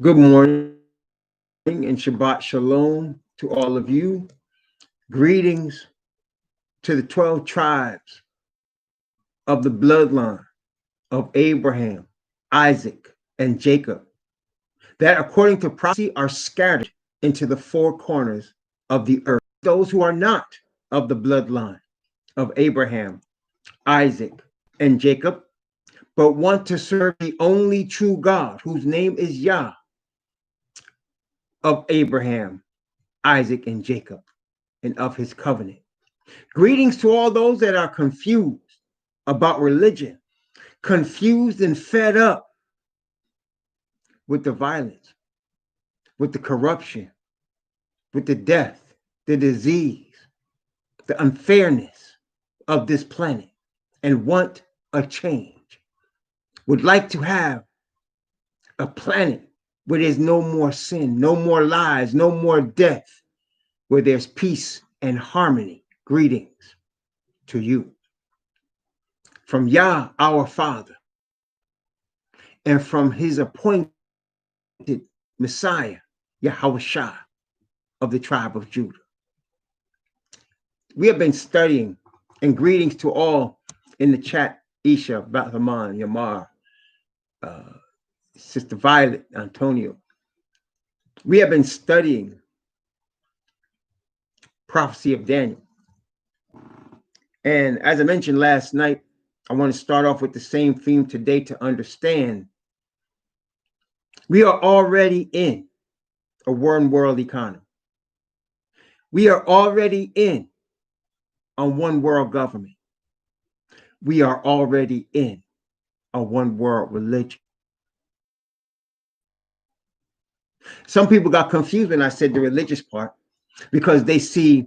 Good morning and Shabbat Shalom to all of you. Greetings to the 12 tribes of the bloodline of Abraham, Isaac, and Jacob, that according to prophecy are scattered into the four corners of the earth. Those who are not of the bloodline of Abraham, Isaac, and Jacob, but want to serve the only true God, whose name is Yah, of Abraham, Isaac, and Jacob, and of his covenant. Greetings to all those that are confused about religion, confused and fed up with the violence, with the corruption, with the death, the disease, the unfairness of this planet, and want a change. Would like to have a planet where there's no more sin, no more lies, no more death, where there's peace and harmony. Greetings to you from Yah, our Father, and from his appointed Messiah, Yahushua of the tribe of Judah. We have been studying, and greetings to all in the chat, Isha, Bathaman, Yamar, Sister Violet, Antonio. We have been studying prophecy of Daniel. And as I mentioned last night, I want to start off with the same theme today to understand we are already in a one world economy. We are already in a one world government. We are already in a one world religion. Some people got confused when I said the religious part because they see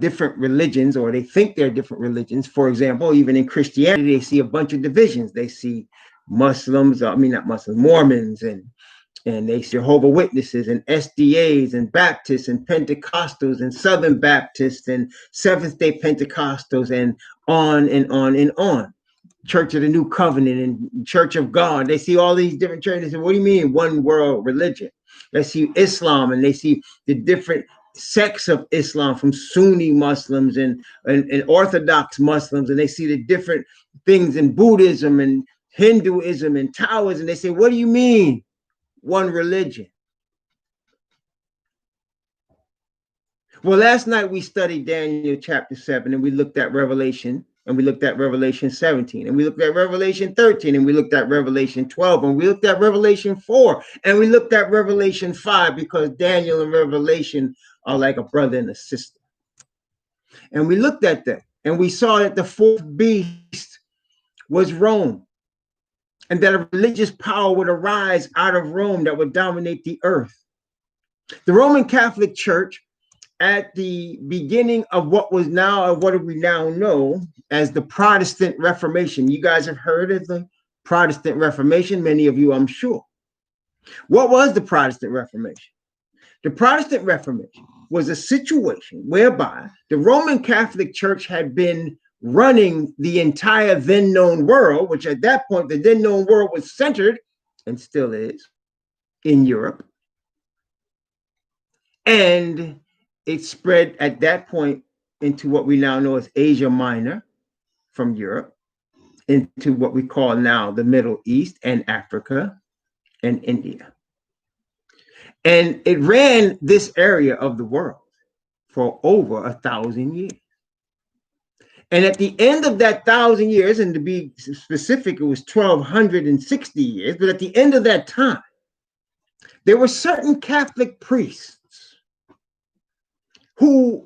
different religions, or they think they're different religions. For example, even in Christianity, they see a bunch of divisions. They see Muslims, not Muslims, Mormons, and they see Jehovah's Witnesses and SDAs and Baptists and Pentecostals and Southern Baptists and Seventh-day Pentecostals and on and on and on. Church of the New Covenant and Church of God. They see all these different churches. And what do you mean one world religion? They see Islam, and they see the different sects of Islam, from Sunni Muslims and Orthodox Muslims, and they see the different things in Buddhism and Hinduism and Taoism. They say, what do you mean one religion? Well, last night we studied Daniel chapter 7, and we looked at Revelation, and we looked at Revelation 17, and we looked at Revelation 13, and we looked at Revelation 12, and we looked at Revelation 4, and we looked at Revelation 5, because Daniel and Revelation are like a brother and a sister. And we looked at that, and we saw that the fourth beast was Rome, and that a religious power would arise out of Rome that would dominate the earth. The Roman Catholic Church, at the beginning of what we now know as the Protestant Reformation. You guys have heard of the Protestant Reformation, many of you, I'm sure. What was the Protestant Reformation? The Protestant Reformation was a situation whereby the Roman Catholic Church had been running the entire then known world, which at that point, the then known world was centered, and still is, in Europe. And it spread at that point into what we now know as Asia Minor, from Europe, into what we call now the Middle East and Africa and India. And it ran this area of the world for over 1,000 years. And at the end of that 1,000 years, and to be specific, it was 1,260 years, but at the end of that time, there were certain Catholic priests who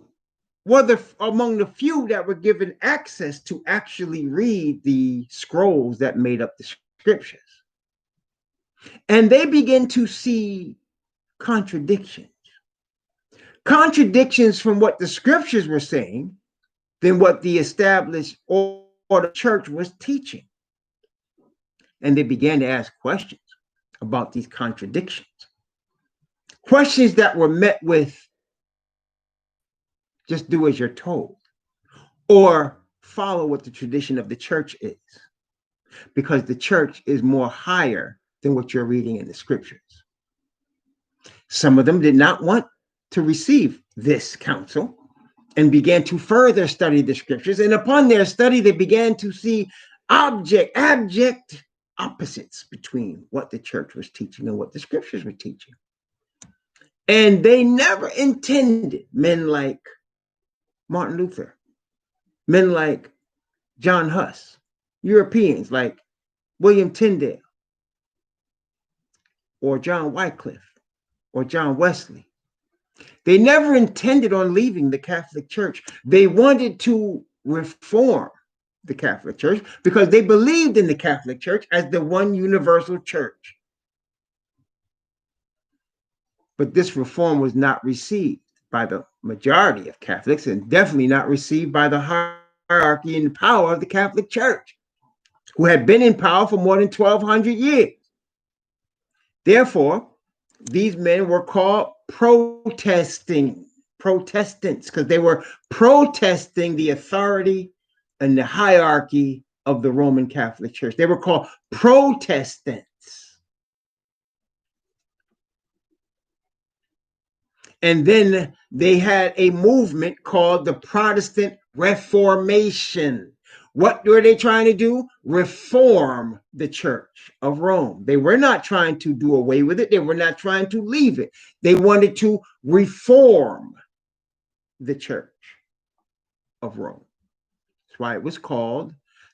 were among the few that were given access to actually read the scrolls that made up the scriptures. And they began to see contradictions from what the scriptures were saying than what the established order church was teaching. And they began to ask questions about these contradictions. Questions that were met with, just do as you're told, or follow what the tradition of the church is, because the church is more higher than what you're reading in the scriptures. Some of them did not want to receive this counsel and began to further study the scriptures. And upon their study, they began to see abject opposites between what the church was teaching and what the scriptures were teaching. And they never intended men like Martin Luther, men like John Huss, Europeans like William Tyndale, or John Wycliffe, or John Wesley. They never intended on leaving the Catholic Church. They wanted to reform the Catholic Church because they believed in the Catholic Church as the one universal church. But this reform was not received by the majority of Catholics, and definitely not received by the hierarchy and power of the Catholic Church, who had been in power for more than 1,200 years. Therefore, these men were called Protestants, because they were protesting the authority and the hierarchy of the Roman Catholic Church. They were called Protestants. And then they had a movement called the Protestant Reformation. What were they trying to do? Reform the Church of Rome. They were not trying to do away with it. They were not trying to leave it. They wanted to reform the Church of Rome. That's why it was called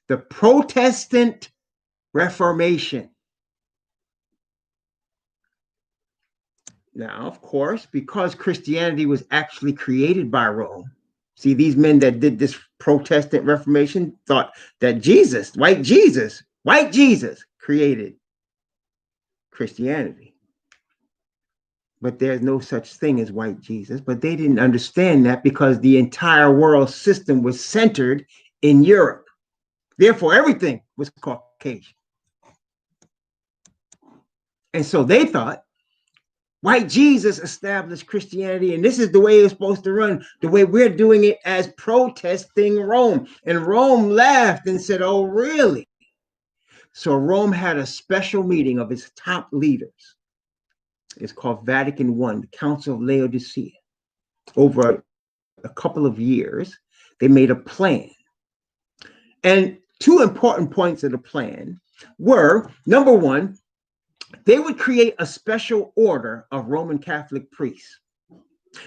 the Protestant Reformation. Now, of course, because Christianity was actually created by Rome, see, these men that did this Protestant Reformation thought that Jesus, white Jesus, created Christianity. But there's no such thing as white Jesus. But they didn't understand that because the entire world system was centered in Europe. Therefore, everything was Caucasian. And so they thought white Jesus established Christianity, and this is the way it's supposed to run, the way we're doing it as protesting Rome. And Rome laughed and said, oh, really? So Rome had a special meeting of its top leaders. It's called Vatican I, the Council of Laodicea. Over a couple of years, they made a plan. And two important points of the plan were, number one, they would create a special order of Roman Catholic priests.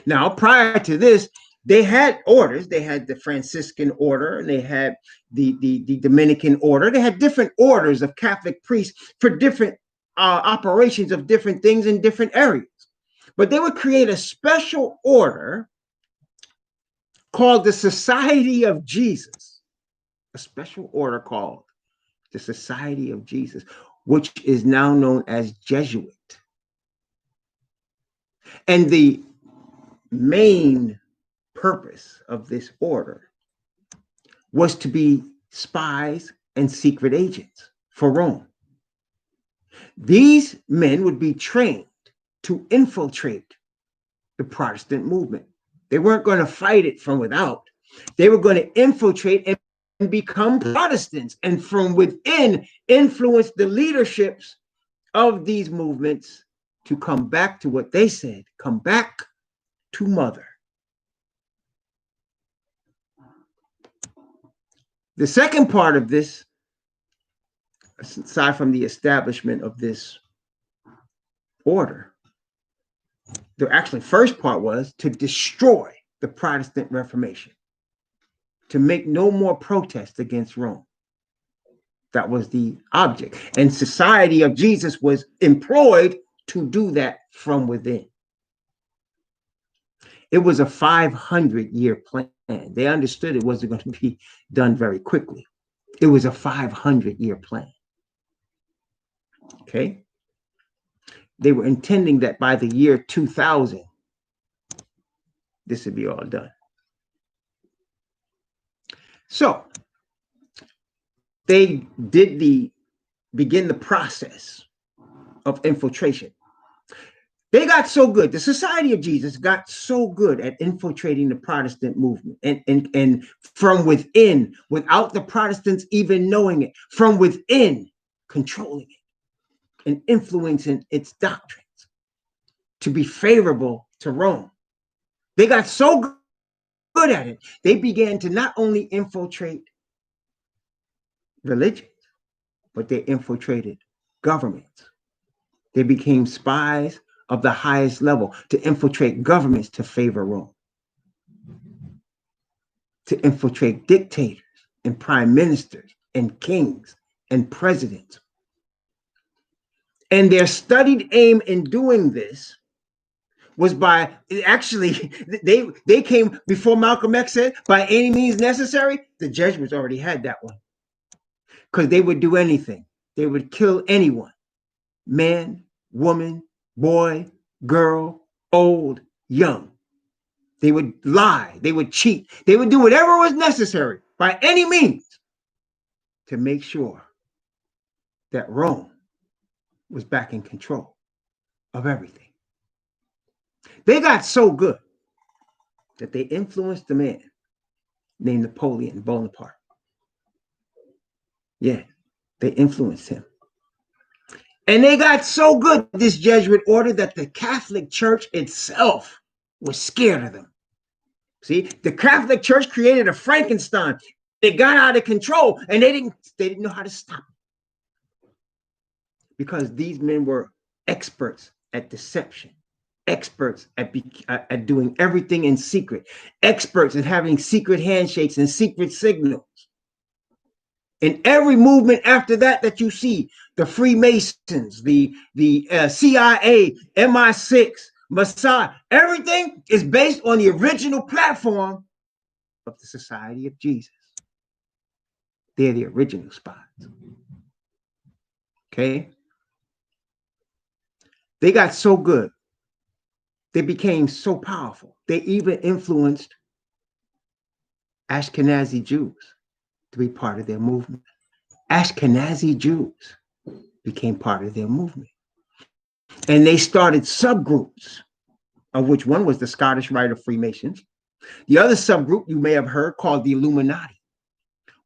Now, prior to this, they had orders. They had the Franciscan order, and they had the Dominican order. They had different orders of Catholic priests for different operations of different things in different areas. But they would create a special order called the Society of Jesus, a special order called the Society of Jesus, which is now known as Jesuit. And the main purpose of this order was to be spies and secret agents for Rome. These men would be trained to infiltrate the Protestant movement. They weren't going to fight it from without. They were going to infiltrate and become Protestants, and from within influence the leaderships of these movements to come back to what they said, come back to mother. The second part of this, aside from the establishment of this order, the actually first part was to destroy the Protestant Reformation, to make no more protests against Rome. That was the object. And Society of Jesus was employed to do that from within. It was a 500-year plan. They understood it wasn't going to be done very quickly. It was a 500-year plan. Okay? They were intending that by the year 2000, this would be all done. So they begin the process of infiltration. They got so good, the Society of Jesus got so good at infiltrating the Protestant movement and from within, without the Protestants even knowing it, from within, controlling it and influencing its doctrines. to be favorable to Rome. They got so good at it, they began to not only infiltrate religions, but they infiltrated governments. They became spies of the highest level to infiltrate governments to favor Rome, to infiltrate dictators and prime ministers and kings and presidents. And their studied aim in doing this was by, actually, they came before Malcolm X said, by any means necessary. The Jesuits already had that one, because they would do anything. They would kill anyone, man, woman, boy, girl, old, young. They would lie, they would cheat, they would do whatever was necessary by any means to make sure that Rome was back in control of everything. They got so good that they influenced a man named Napoleon Bonaparte. Yeah, they influenced him. And they got so good, this Jesuit order, that the Catholic Church itself was scared of them. See, the Catholic Church created a Frankenstein. It got out of control, and they didn't know how to stop it, because these men were experts at deception, experts at doing everything in secret, experts at having secret handshakes and secret signals. In every movement after that you see, the Freemasons, the CIA, MI6, Mossad, everything is based on the original platform of the Society of Jesus. They're the original spies. Okay? They got so good. They became so powerful. They even influenced Ashkenazi Jews to be part of their movement. Ashkenazi Jews became part of their movement. And they started subgroups, of which one was the Scottish Rite of Freemasons. The other subgroup you may have heard, called the Illuminati,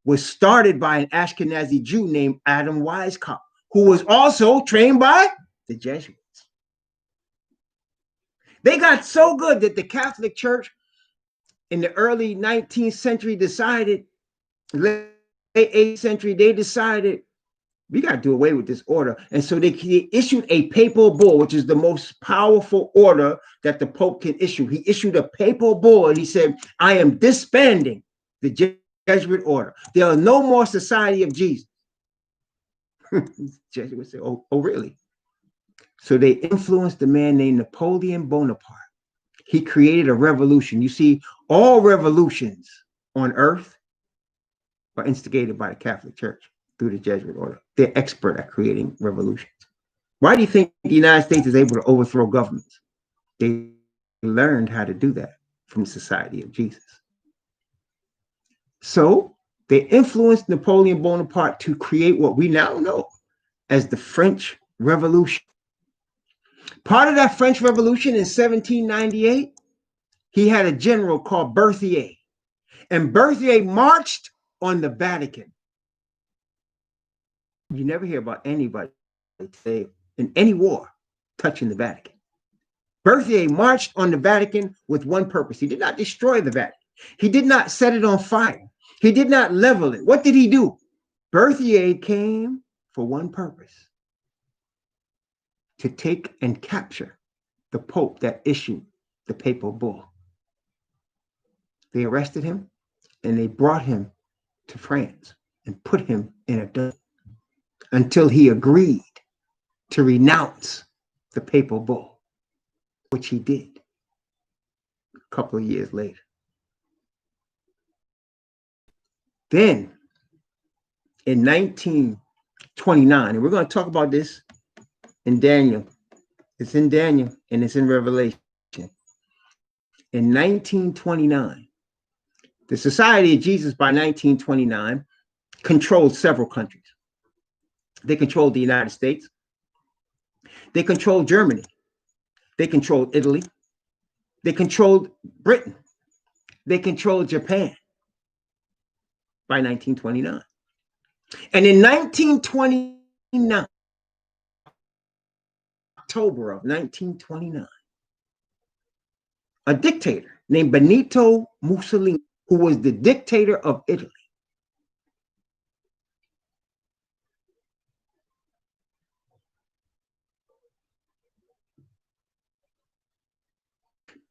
was started by an Ashkenazi Jew named Adam Weishaupt, who was also trained by the Jesuits. They got so good that the Catholic Church in the early 19th century decided, late 8th century, they decided, we got to do away with this order. And so they issued a papal bull, which is the most powerful order that the Pope can issue. He issued a papal bull, and he said, I am disbanding the Jesuit order. There are no more Society of Jesus. Jesuits say, oh, really? So they influenced a man named Napoleon Bonaparte. He created a revolution. You see, all revolutions on earth are instigated by the Catholic Church through the Jesuit order. They're expert at creating revolutions. Why do you think the United States is able to overthrow governments? They learned how to do that from the Society of Jesus. So they influenced Napoleon Bonaparte to create what we now know as the French Revolution. Part of that French Revolution in 1798, he had a general called Berthier. And Berthier marched on the Vatican. You never hear about anybody today in any war touching the Vatican. Berthier marched on the Vatican with one purpose. He did not destroy the Vatican. He did not set it on fire. He did not level it. What did he do? Berthier came for one purpose: to take and capture the Pope that issued the papal bull. They arrested him and they brought him to France and put him in a dungeon until he agreed to renounce the papal bull, which he did a couple of years later. Then in 1929, and we're going to talk about this in Daniel. It's in Daniel and it's in Revelation. In 1929, the Society of Jesus by 1929 controlled several countries. They controlled the United States. They controlled Germany. They controlled Italy. They controlled Britain. They controlled Japan by 1929. And in 1929, October of 1929, a dictator named Benito Mussolini, who was the dictator of Italy.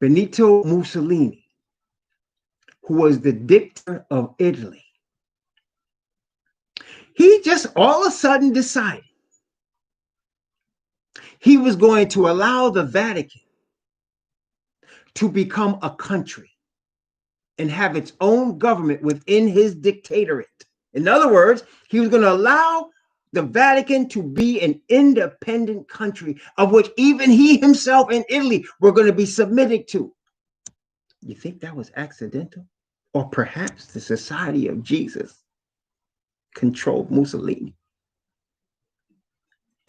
Benito Mussolini, who was the dictator of Italy. He just all of a sudden decided he was going to allow the Vatican to become a country and have its own government within his dictatorate. In other words, he was going to allow the Vatican to be an independent country of which even he himself in Italy were going to be submitted to. You think that was accidental? Or perhaps the Society of Jesus controlled Mussolini?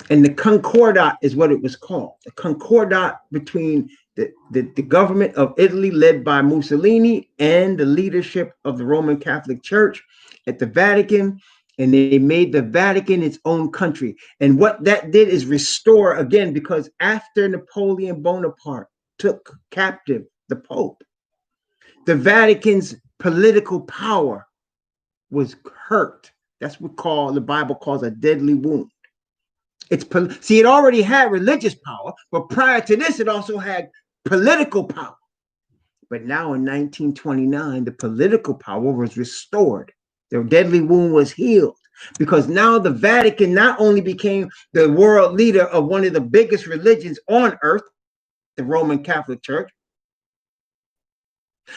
And the Concordat is what it was called. The Concordat between the government of Italy led by Mussolini and the leadership of the Roman Catholic Church at the Vatican. And they made the Vatican its own country. And what that did is restore again, because after Napoleon Bonaparte took captive the Pope, the Vatican's political power was hurt. That's what the Bible calls a deadly wound. See, it already had religious power, but prior to this, it also had political power. But now in 1929, the political power was restored. The deadly wound was healed, because now the Vatican not only became the world leader of one of the biggest religions on earth, the Roman Catholic Church.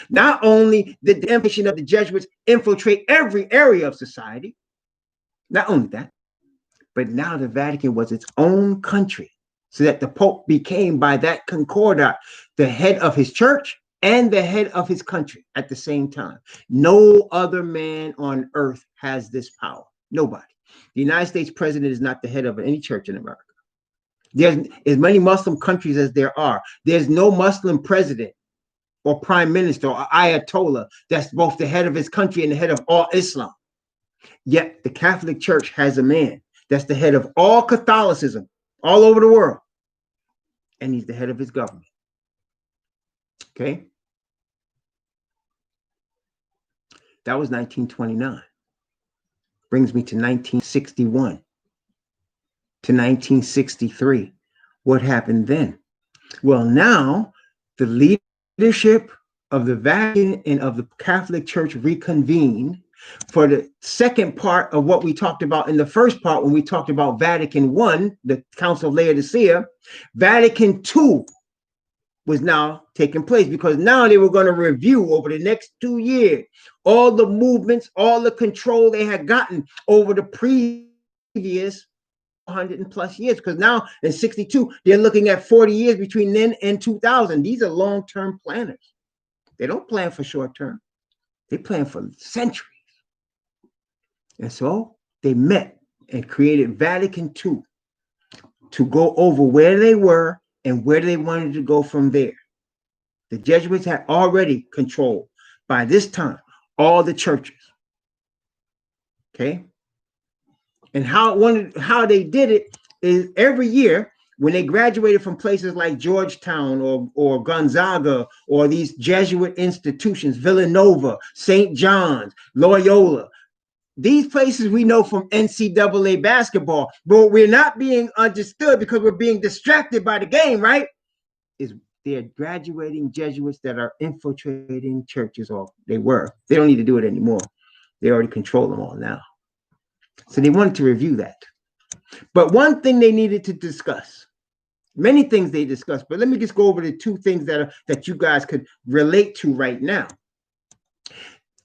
Not only did the infiltration of the Jesuits infiltrate every area of society, not only that, but now the Vatican was its own country, so that the Pope became, by that concordat, the head of his church and the head of his country at the same time. No other man on earth has this power. Nobody. The United States president is not the head of any church in America. There's as many Muslim countries as there are. There's no Muslim president or prime minister or ayatollah that's both the head of his country and the head of all Islam. Yet the Catholic Church has a man that's the head of all Catholicism all over the world, and he's the head of his government. Okay? That was 1929. Brings me to 1961 to 1963. What happened then? Well, now the leadership of the Vatican and of the Catholic Church reconvene for the second part of what we talked about in the first part when we talked about Vatican I, the Council of Laodicea. Vatican II was now taking place, because now they were going to review over the next 2 years all the movements, all the control they had gotten over the previous 100 plus years, because now in 62 they're looking at 40 years between then and 2000. These are long-term planners. They don't plan for short-term. They plan for centuries. And so they met and created Vatican II to go over where they were and where they wanted to go from there. The Jesuits had already controlled, by this time, all the churches. Okay? And how they did it is every year, when they graduated from places like Georgetown or Gonzaga or these Jesuit institutions, Villanova, St. John's, Loyola, these places we know from NCAA basketball, but we're not being understood because we're being distracted by the game, right? They're graduating Jesuits that are infiltrating churches, or they were. They don't need to do it anymore. They already control them all now. So they wanted to review that. But one thing they needed to discuss, many things they discussed, but let me just go over the two things that you guys could relate to right now.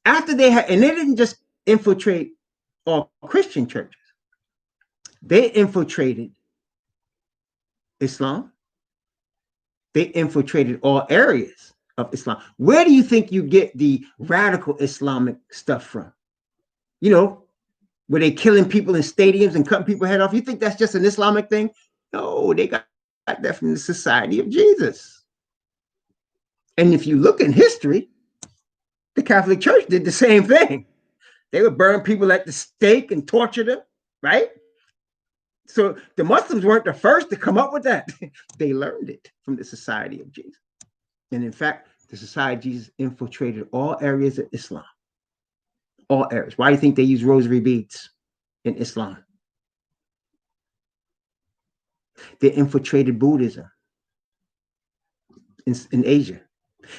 After they didn't just infiltrate all Christian churches. They infiltrated Islam. They infiltrated all areas of Islam. Where do you think you get the radical Islamic stuff from? You know, were they killing people in stadiums and cutting people's head off? You think that's just an Islamic thing? No, they got that from the Society of Jesus. And if you look in history, the Catholic Church did the same thing. They would burn people at the stake and torture them, right? So the Muslims weren't the first to come up with that. They learned it from the Society of Jesus. And in fact, The Society of Jesus infiltrated all areas of Islam. All areas. Why do you think they use rosary beads in Islam? They infiltrated Buddhism in Asia.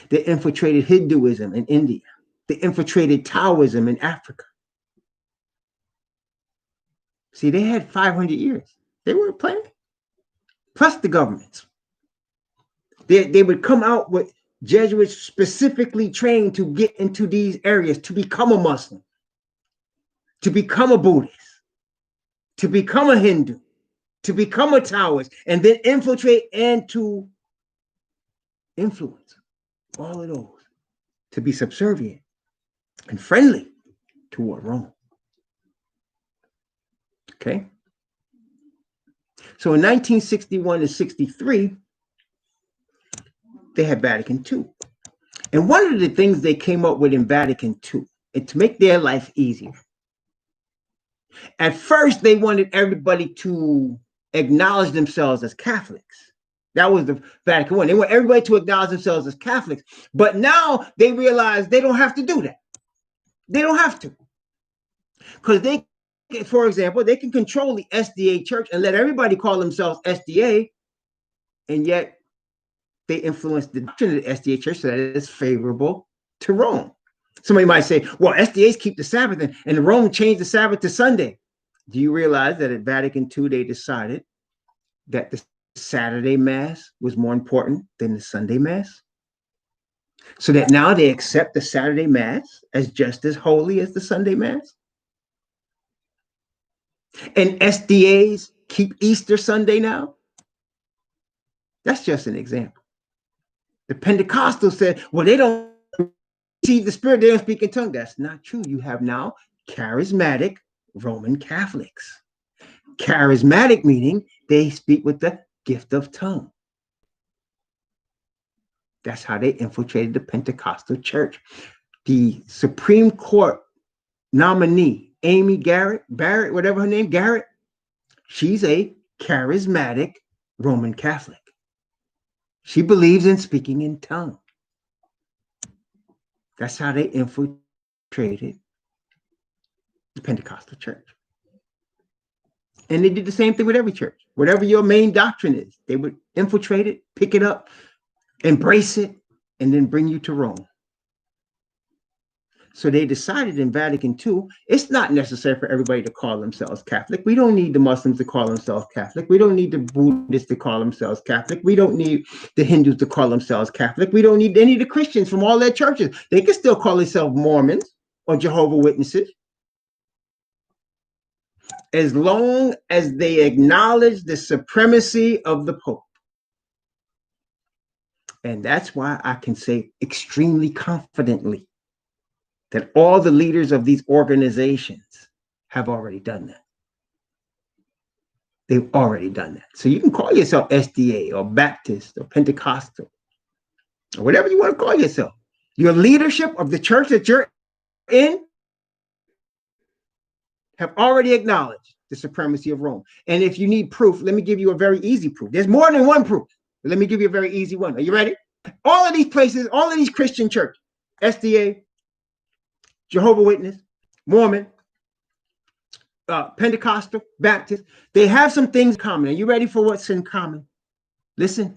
They infiltrated Hinduism in India. They infiltrated Taoism in Africa. See, they had 500 years. They weren't playing. Plus the governments. They would come out with Jesuits specifically trained to get into these areas, to become a Muslim, to become a Buddhist, to become a Hindu, to become a Taoist, and then infiltrate and to influence all of those, to be subservient and friendly toward Rome. Okay? So in 1961 to 63, they had Vatican II. And one of the things they came up with in Vatican II is to make their life easier. At first, they wanted everybody to acknowledge themselves as Catholics. That was the Vatican I. They want everybody to acknowledge themselves as Catholics. But now they realize they don't have to do that. They don't have to. Because they, for example, they can control the SDA church and let everybody call themselves SDA, and yet they influence the doctrine of the SDA church so that it's favorable to Rome. Somebody might say, well, SDAs keep the Sabbath and Rome changed the Sabbath to Sunday. Do you realize that at Vatican II, they decided that the Saturday Mass was more important than the Sunday Mass? So that now they accept the Saturday Mass as just as holy as the Sunday Mass? And SDAs keep Easter Sunday now? That's just an example. The Pentecostals said, well, they don't see the Spirit, they don't speak in tongues. That's not true. You have now charismatic Roman Catholics. Charismatic meaning they speak with the gift of tongue. That's how they infiltrated the Pentecostal church. The Supreme Court nominee, Amy Barrett, whatever her name, Garrett, she's a charismatic Roman Catholic. She believes in speaking in tongue. That's how they infiltrated the Pentecostal church. And they did the same thing with every church. Whatever your main doctrine is, they would infiltrate it, pick it up, embrace it, and then bring you to Rome. So they decided in Vatican II, it's not necessary for everybody to call themselves Catholic. We don't need the Muslims to call themselves Catholic. We don't need the Buddhists to call themselves Catholic. We don't need the Hindus to call themselves Catholic. We don't need any of the Christians from all their churches. They can still call themselves Mormons or Jehovah's Witnesses, as long as they acknowledge the supremacy of the Pope. And that's why I can say extremely confidently that all the leaders of these organizations have already done that. They've already done that. So you can call yourself SDA or Baptist or Pentecostal or whatever you want to call yourself. Your leadership of the church that you're in have already acknowledged the supremacy of Rome. And if you need proof, let me give you a very easy proof. There's more than one proof, but let me give you a very easy one. Are you ready? All of these places, all of these Christian churches, SDA, Jehovah's Witness, Mormon, Pentecostal, Baptist, they have some things in common. Are you ready for what's in common? Listen.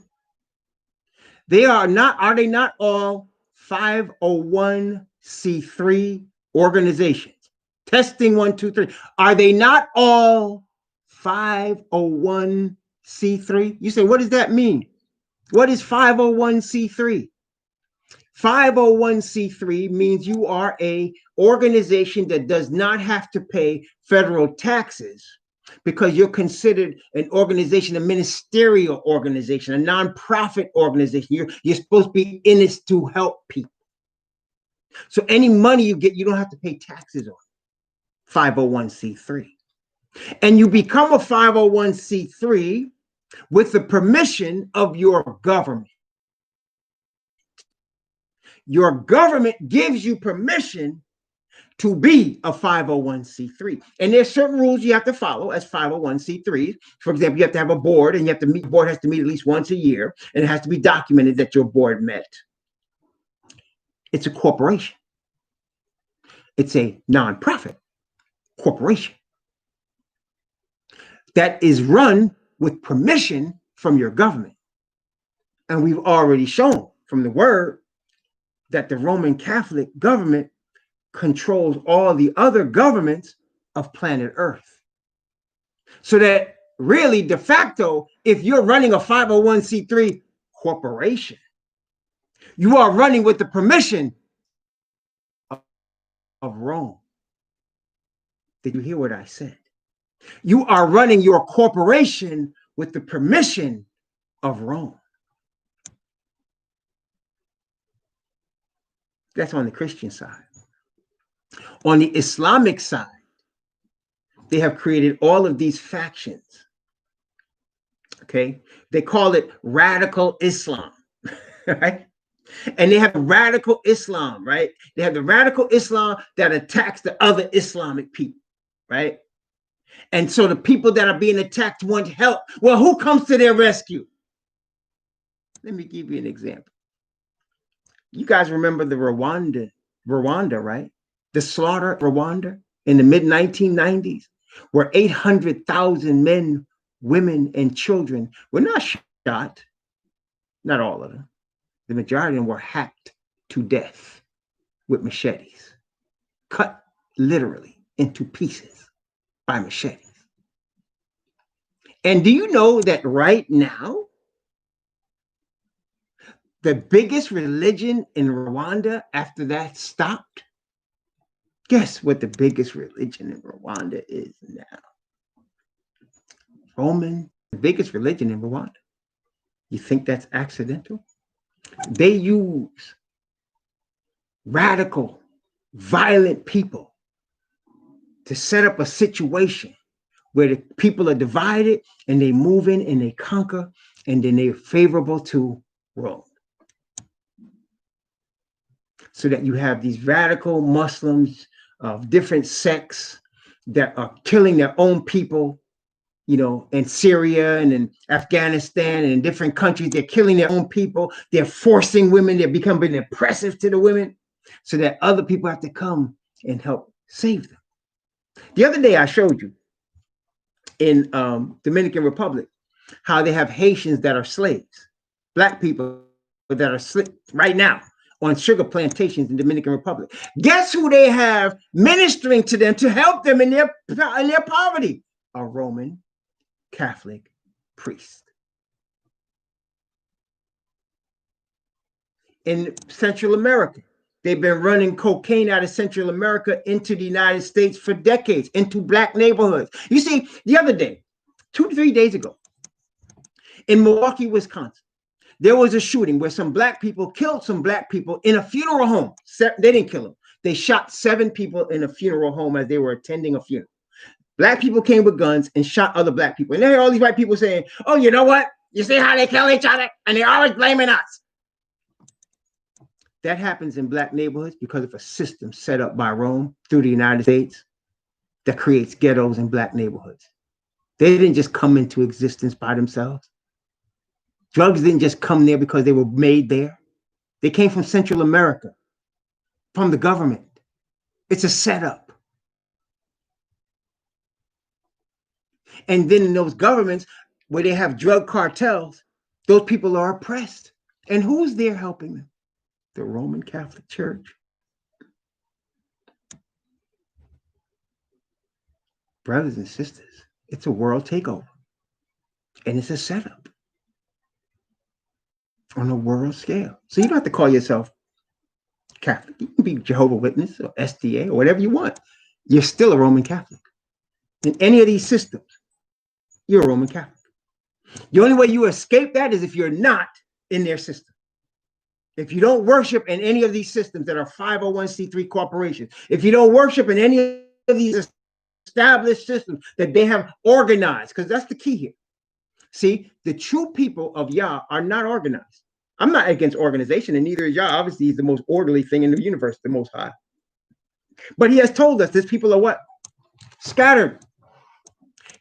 Are they not all 501c3 organizations? Testing 1, 2, 3. Are they not all 501c3? You say, what does that mean? What is 501c3? 501c3 means you are an organization that does not have to pay federal taxes because you're considered an organization, a ministerial organization, a nonprofit organization. You're supposed to be in it to help people. So any money you get, you don't have to pay taxes on. 501c3. And you become a 501c3 with the permission of your government. Your government gives you permission to be a 501c3. And there's certain rules you have to follow as 501c3s. For example, you have to have a board, and the board has to meet at least once a year, and it has to be documented that your board met. It's a corporation. It's a nonprofit corporation that is run with permission from your government. And we've already shown from the word that the Roman Catholic government controls all the other governments of planet Earth. So that really, de facto, if you're running a 501c3 corporation, you are running with the permission of Rome. Did you hear what I said? You are running your corporation with the permission of Rome. That's on the Christian side. On the Islamic side, they have created all of these factions. Okay, they call it radical Islam, right? And they have radical Islam, right? They have the radical Islam that attacks the other Islamic people, right? And so the people that are being attacked want help. Well, who comes to their rescue? Let me give you an example. You guys remember the Rwanda, right? The slaughter of Rwanda in the mid-1990s, where 800,000 men, women, and children were not shot, not all of them. The majority of them were hacked to death with machetes, cut literally into pieces by machetes. And do you know that right now, the biggest religion in Rwanda after that stopped? Guess what the biggest religion in Rwanda is now? Roman, the biggest religion in Rwanda. You think that's accidental? They use radical, violent people to set up a situation where the people are divided and they move in and they conquer, and then they're favorable to Rome. So that you have these radical Muslims of different sects that are killing their own people, you know, in Syria and in Afghanistan and in different countries. They're killing their own people. They're forcing women. They're becoming oppressive to the women so that other people have to come and help save them. The other day I showed you in Dominican Republic how they have Haitians that are slaves, black people that are right now on sugar plantations in Dominican Republic. Guess who they have ministering to them to help them in their poverty? A Roman Catholic priest. In Central America, they've been running cocaine out of Central America into the United States for decades, into black neighborhoods. You see, the other day, 2 to 3 days ago, in Milwaukee, Wisconsin, there was a shooting where some black people killed some black people in a funeral home. They didn't kill them. They shot 7 people in a funeral home as they were attending a funeral. Black people came with guns and shot other black people. And there are all these white people saying, oh, you know what? You see how they kill each other? And they're always blaming us. That happens in black neighborhoods because of a system set up by Rome through the United States that creates ghettos in black neighborhoods. They didn't just come into existence by themselves. Drugs didn't just come there because they were made there. They came from Central America, from the government. It's a setup. And then in those governments where they have drug cartels, those people are oppressed. And who's there helping them? The Roman Catholic Church. Brothers and sisters, it's a world takeover. And it's a setup on a world scale. So you don't have to call yourself Catholic. You can be Jehovah's Witness or SDA or whatever you want. You're still a Roman Catholic. In any of these systems, you're a Roman Catholic. The only way you escape that is if you're not in their system. If you don't worship in any of these systems that are 501c3 corporations, if you don't worship in any of these established systems that they have organized, because that's the key here. See, the true people of Yah are not organized. I'm not against organization, and neither is Yah. Obviously, he's the most orderly thing in the universe, the most high. But he has told us his people are what? Scattered.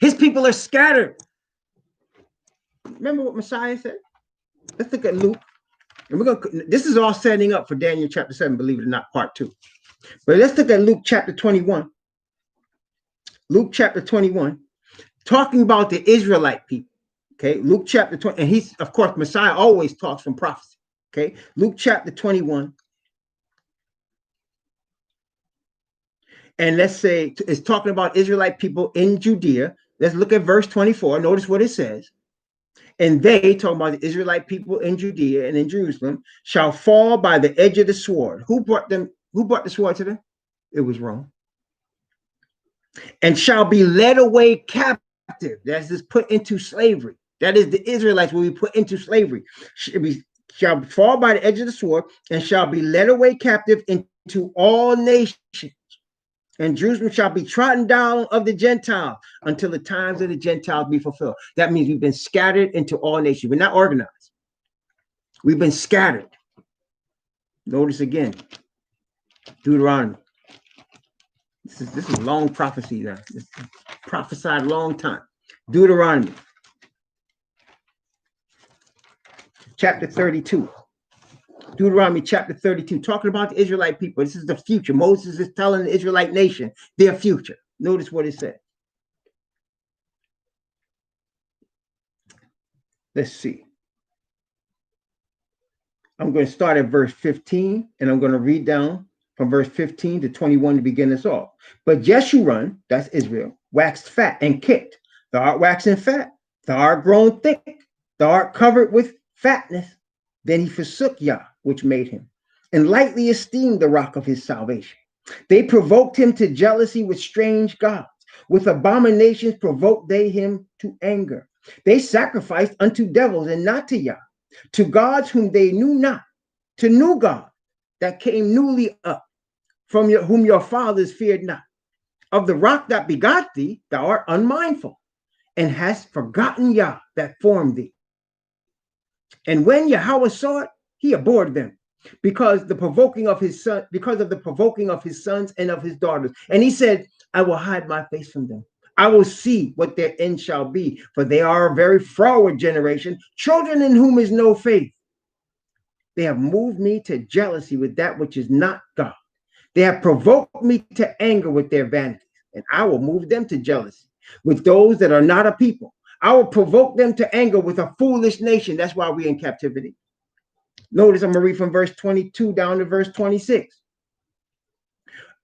His people are scattered. Remember what Messiah said? Let's look at Luke And this is all setting up for Daniel chapter 7, believe it or not, part 2. But let's look at Luke chapter 21. Luke chapter 21, talking about the Israelite people. Okay, Luke chapter 20, and he's, of course, Messiah always talks from prophecy. Okay, Luke chapter 21. And let's say it's talking about Israelite people in Judea. Let's look at verse 24. Notice what it says. And they, talking about the Israelite people in Judea and in Jerusalem, shall fall by the edge of the sword. Who brought the sword to them? It was Rome. And shall be led away captive. That is put into slavery. That is, the Israelites will be put into slavery. Shall fall by the edge of the sword and shall be led away captive into all nations. And Jerusalem shall be trodden down of the Gentiles until the times of the Gentiles be fulfilled. That means we've been scattered into all nations. We're not organized. We've been scattered. Notice again, Deuteronomy. This is long prophecy now. It's prophesied a long time. Deuteronomy, chapter 32. Deuteronomy chapter 32, talking about the Israelite people. This is the future. Moses is telling the Israelite nation their future. Notice what it says. Let's see. I'm going to start at verse 15, and I'm going to read down from verse 15 to 21 to begin us off. But Jeshurun, that's Israel, waxed fat and kicked. Thou art waxing fat. Thou art grown thick. Thou art covered with fatness. Then he forsook Yah, which made him, and lightly esteemed the rock of his salvation. They provoked him to jealousy with strange gods. With abominations provoked they him to anger. They sacrificed unto devils and not to Yah, to gods whom they knew not, to new gods that came newly up, from whom your fathers feared not. Of the rock that begot thee, thou art unmindful, and hast forgotten Yah that formed thee. And when Yahweh saw it, he abhorred them, because of the provoking of his sons and of his daughters. And he said, I will hide my face from them. I will see what their end shall be, for they are a very froward generation, children in whom is no faith. They have moved me to jealousy with that which is not God. They have provoked me to anger with their vanities, and I will move them to jealousy with those that are not a people. I will provoke them to anger with a foolish nation. That's why we're in captivity. Notice I'm going to read from verse 22 down to verse 26.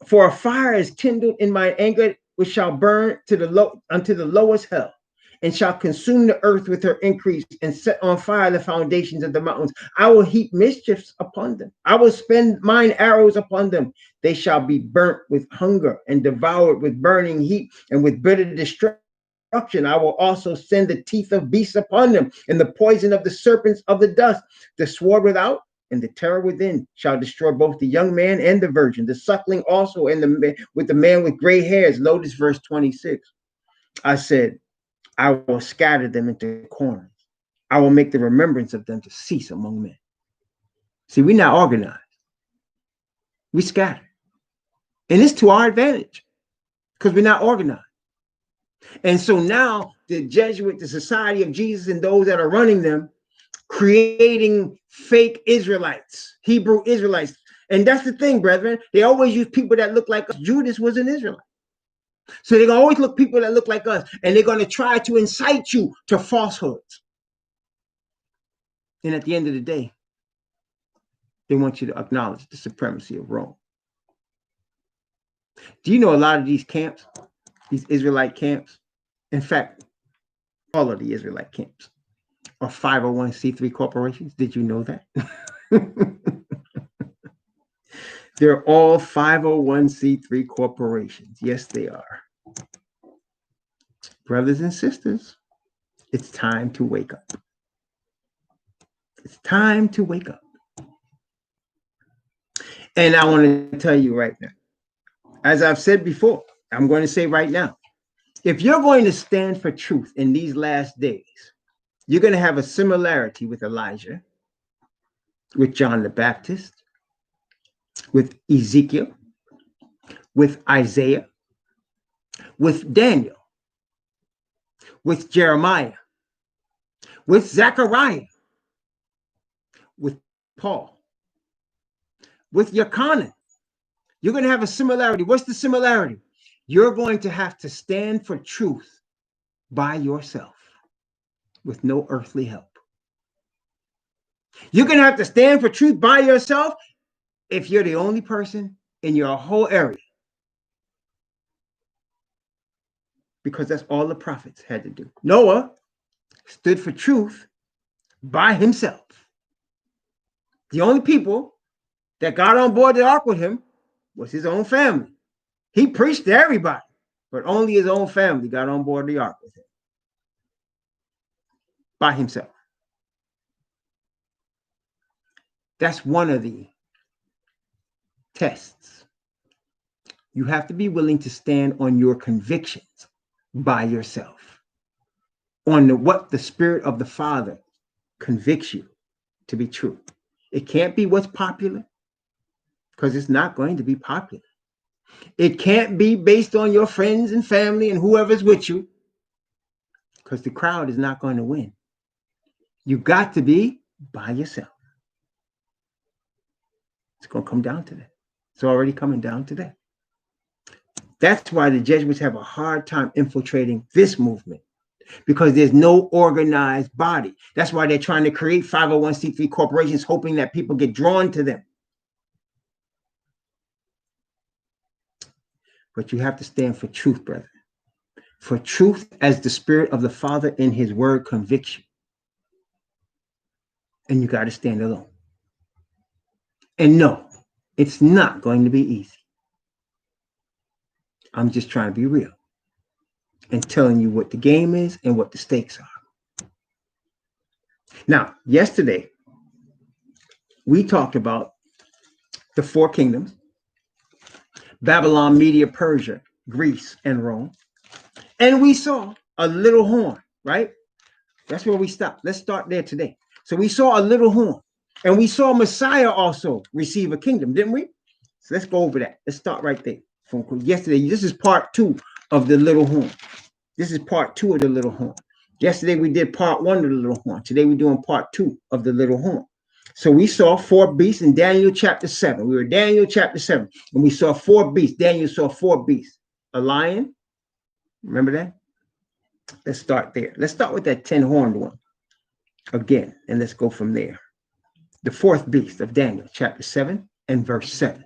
For a fire is kindled in my anger, which shall burn unto the lowest hell, and shall consume the earth with her increase, and set on fire the foundations of the mountains. I will heap mischiefs upon them. I will spend mine arrows upon them. They shall be burnt with hunger and devoured with burning heat and with bitter destruction. I will also send the teeth of beasts upon them, and the poison of the serpents of the dust. The sword without and the terror within shall destroy both the young man and the virgin, the suckling also, and the man with gray hairs. Notice verse 26. I said, I will scatter them into corners. I will make the remembrance of them to cease among men. See, we're not organized. We scatter. And it's to our advantage because we're not organized. And so now the Jesuit, the Society of Jesus, and those that are running them, creating fake Israelites, Hebrew Israelites. And that's the thing, brethren. They always use people that look like us. Judas was an Israelite. So they're going to always look people that look like us, and they're going to try to incite you to falsehoods. And at the end of the day, they want you to acknowledge the supremacy of Rome. Do you know a lot of these camps, these Israelite camps, in fact, all of the Israelite camps are 501c3 corporations? Did you know that? They're all 501c3 corporations. Yes, they are. Brothers and sisters, it's time to wake up. It's time to wake up. And I want to tell you right now, as I've said before, I'm going to say right now, if you're going to stand for truth in these last days, you're going to have a similarity with Elijah, with John the Baptist, with Ezekiel, with Isaiah, with Daniel, with Jeremiah, with Zechariah, with Paul. With Yochanan, you're going to have a similarity. What's the similarity? You're going to have to stand for truth by yourself with no earthly help. You're going to have to stand for truth by yourself if you're the only person in your whole area. Because that's all the prophets had to do. Noah stood for truth by himself. The only people that got on board the ark with him was his own family. He preached to everybody, but only his own family got on board the ark with him by himself. That's one of the tests. You have to be willing to stand on your convictions by yourself, on what the Spirit of the Father convicts you to be true. It can't be what's popular, because it's not going to be popular. It can't be based on your friends and family and whoever's with you, because the crowd is not going to win. You got to be by yourself. It's going to come down to that. It's already coming down to that. That's why the Jesuits have a hard time infiltrating this movement, because there's no organized body. That's why they're trying to create 501c3 corporations, hoping that people get drawn to them. But you have to stand for truth, brother. For truth as the Spirit of the Father in his word convicts you. And you got to stand alone. And no, it's not going to be easy. I'm just trying to be real and telling you what the game is and what the stakes are. Now, yesterday, we talked about the four kingdoms: Babylon, Media, Persia, Greece, and Rome. And we saw a little horn, right? That's where we stopped. Let's start there today. So we saw a little horn, and we saw Messiah also receive a kingdom, didn't we? So let's go over that. Let's start right there. From yesterday, this is part 2 of the little horn. This is part 2 of the little horn. Yesterday, we did part 1 of the little horn. Today, we're doing part 2 of the little horn. So we saw 4 beasts in Daniel chapter 7. We were in Daniel chapter 7, and we saw 4 beasts. Daniel saw 4 beasts. A lion. Remember that? Let's start there. Let's start with that 10-horned one again, and let's go from there. The 4th beast of Daniel chapter 7 and verse 7.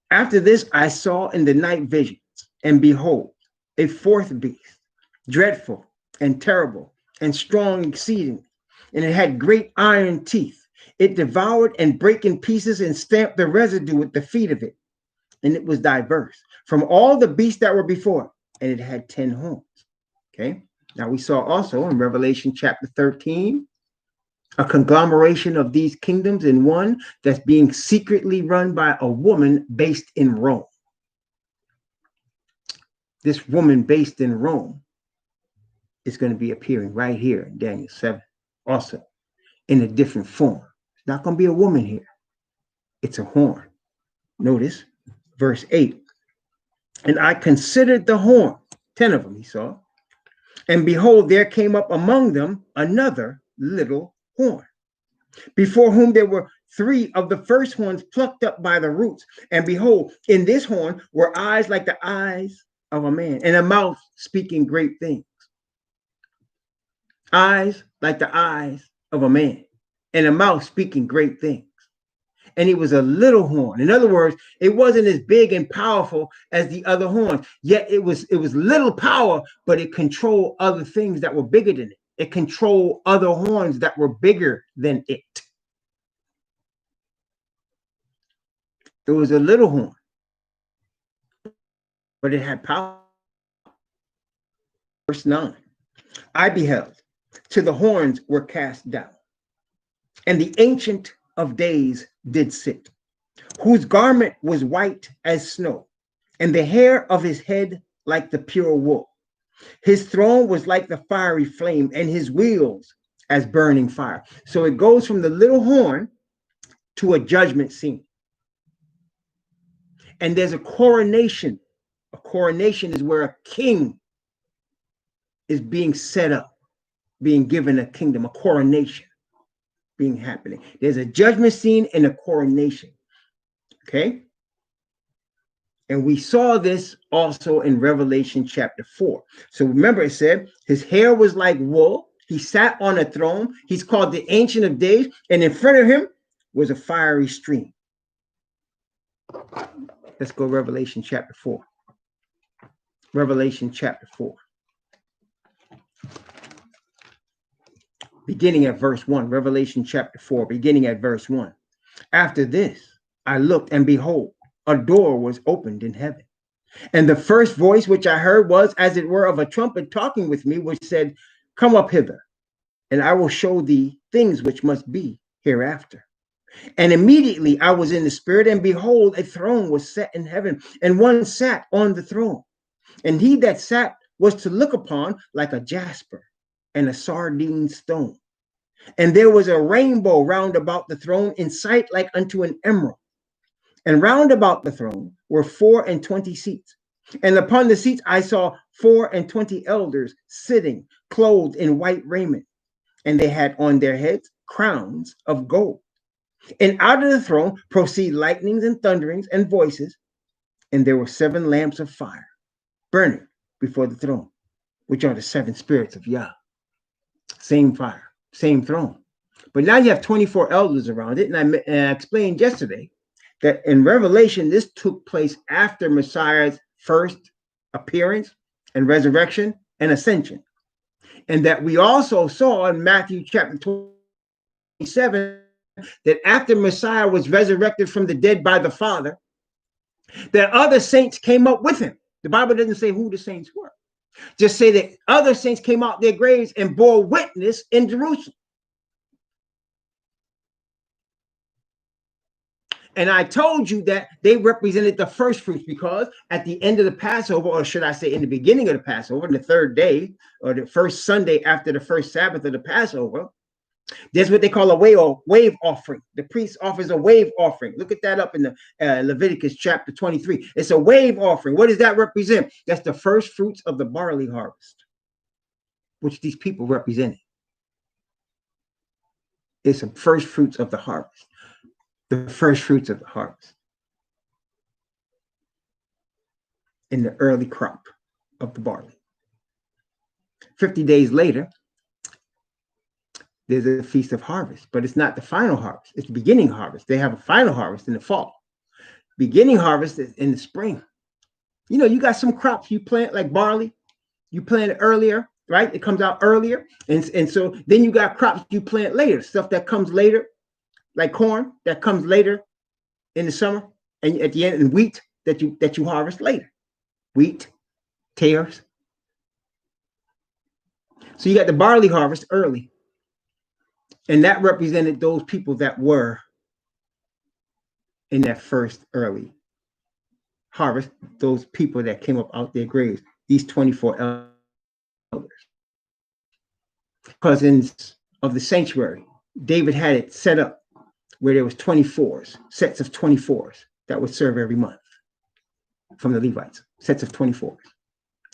After this, I saw in the night visions, and behold, a 4th beast, dreadful and terrible and strong exceedingly, and it had great iron teeth. It devoured and brake in pieces and stamped the residue with the feet of it. And it was diverse from all the beasts that were before, and it had 10 horns. Okay. Now we saw also in Revelation chapter 13, a conglomeration of these kingdoms in one that's being secretly run by a woman based in Rome. This woman based in Rome is going to be appearing right here in Daniel 7, also in a different form. It's not going to be a woman here. It's a horn. Notice verse 8. And I considered the horn, 10 of them he saw, and behold, there came up among them another little horn, before whom there were 3 of the first horns plucked up by the roots. And behold, in this horn were eyes like the eyes of a man, and a mouth speaking great things. Eyes like the eyes of a man, and a mouth speaking great things. And it was a little horn. In other words, it wasn't as big and powerful as the other horns. Yet it was little power, but it controlled other things that were bigger than it. It controlled other horns that were bigger than it. It was a little horn, but it had power. Verse 9. I beheld, till the horns were cast down, and the Ancient of Days did sit, whose garment was white as snow, and the hair of his head like the pure wool. His throne was like the fiery flame, and his wheels as burning fire. So it goes from the little horn to a judgment scene. And there's a coronation. A coronation is where a king is being set up, being given a kingdom, a coronation. being happening. There's a judgment scene and a coronation. Okay. And we saw this also in Revelation chapter 4. So remember, it said his hair was like wool. He sat on a throne. He's called the Ancient of Days. And in front of him was a fiery stream. Let's go Revelation chapter 4. Revelation chapter 4. Beginning at verse 1. Revelation chapter 4, beginning at verse 1. After this, I looked, and behold, a door was opened in heaven. And the first voice which I heard was, as it were, of a trumpet talking with me, which said, come up hither, and I will show thee things which must be hereafter. And immediately I was in the spirit, and behold, a throne was set in heaven, and one sat on the throne. And he that sat was to look upon like a jasper and a sardine stone. And there was a rainbow round about the throne, in sight like unto an emerald. And round about the throne were 24 seats. And upon the seats I saw 24 elders sitting, clothed in white raiment. And they had on their heads crowns of gold. And out of the throne proceed lightnings and thunderings and voices. And there were 7 lamps of fire burning before the throne, which are the 7 spirits of Yah. Same fire, same throne. But now you have 24 elders around it. And I explained yesterday that in Revelation, this took place after Messiah's first appearance and resurrection and ascension. And that we also saw in Matthew chapter 27, that after Messiah was resurrected from the dead by the Father, that other saints came up with him. The Bible doesn't say who the saints were. Just say that other saints came out their graves and bore witness in Jerusalem. And I told you that they represented the first fruits, because at the end of the Passover, or should I say in the beginning of the Passover, the third day, or the first Sunday after the first Sabbath of the Passover, there's what they call a wave offering. The priest offers a wave offering. Look at that up in the Leviticus chapter 23. It's a wave offering. What does that represent? That's the first fruits of the barley harvest, which these people represented. It's the first fruits of the harvest. The first fruits of the harvest in the early crop of the barley. 50 days later, there's a feast of harvest, but it's not the final harvest. It's the beginning harvest. They have a final harvest in the fall. Beginning harvest is in the spring. You know, you got some crops you plant, like barley. You plant it earlier, right? It comes out earlier. And so then you got crops you plant later, stuff that comes later, like corn that comes later in the summer, and at the end, and wheat that you harvest later. Wheat, tares. So you got the barley harvest early. And that represented those people that were in that first early harvest, those people that came up out their graves, these 24 elders. Because of the sanctuary, David had it set up where there was 24s, sets of 24s that would serve every month from the Levites, sets of 24s.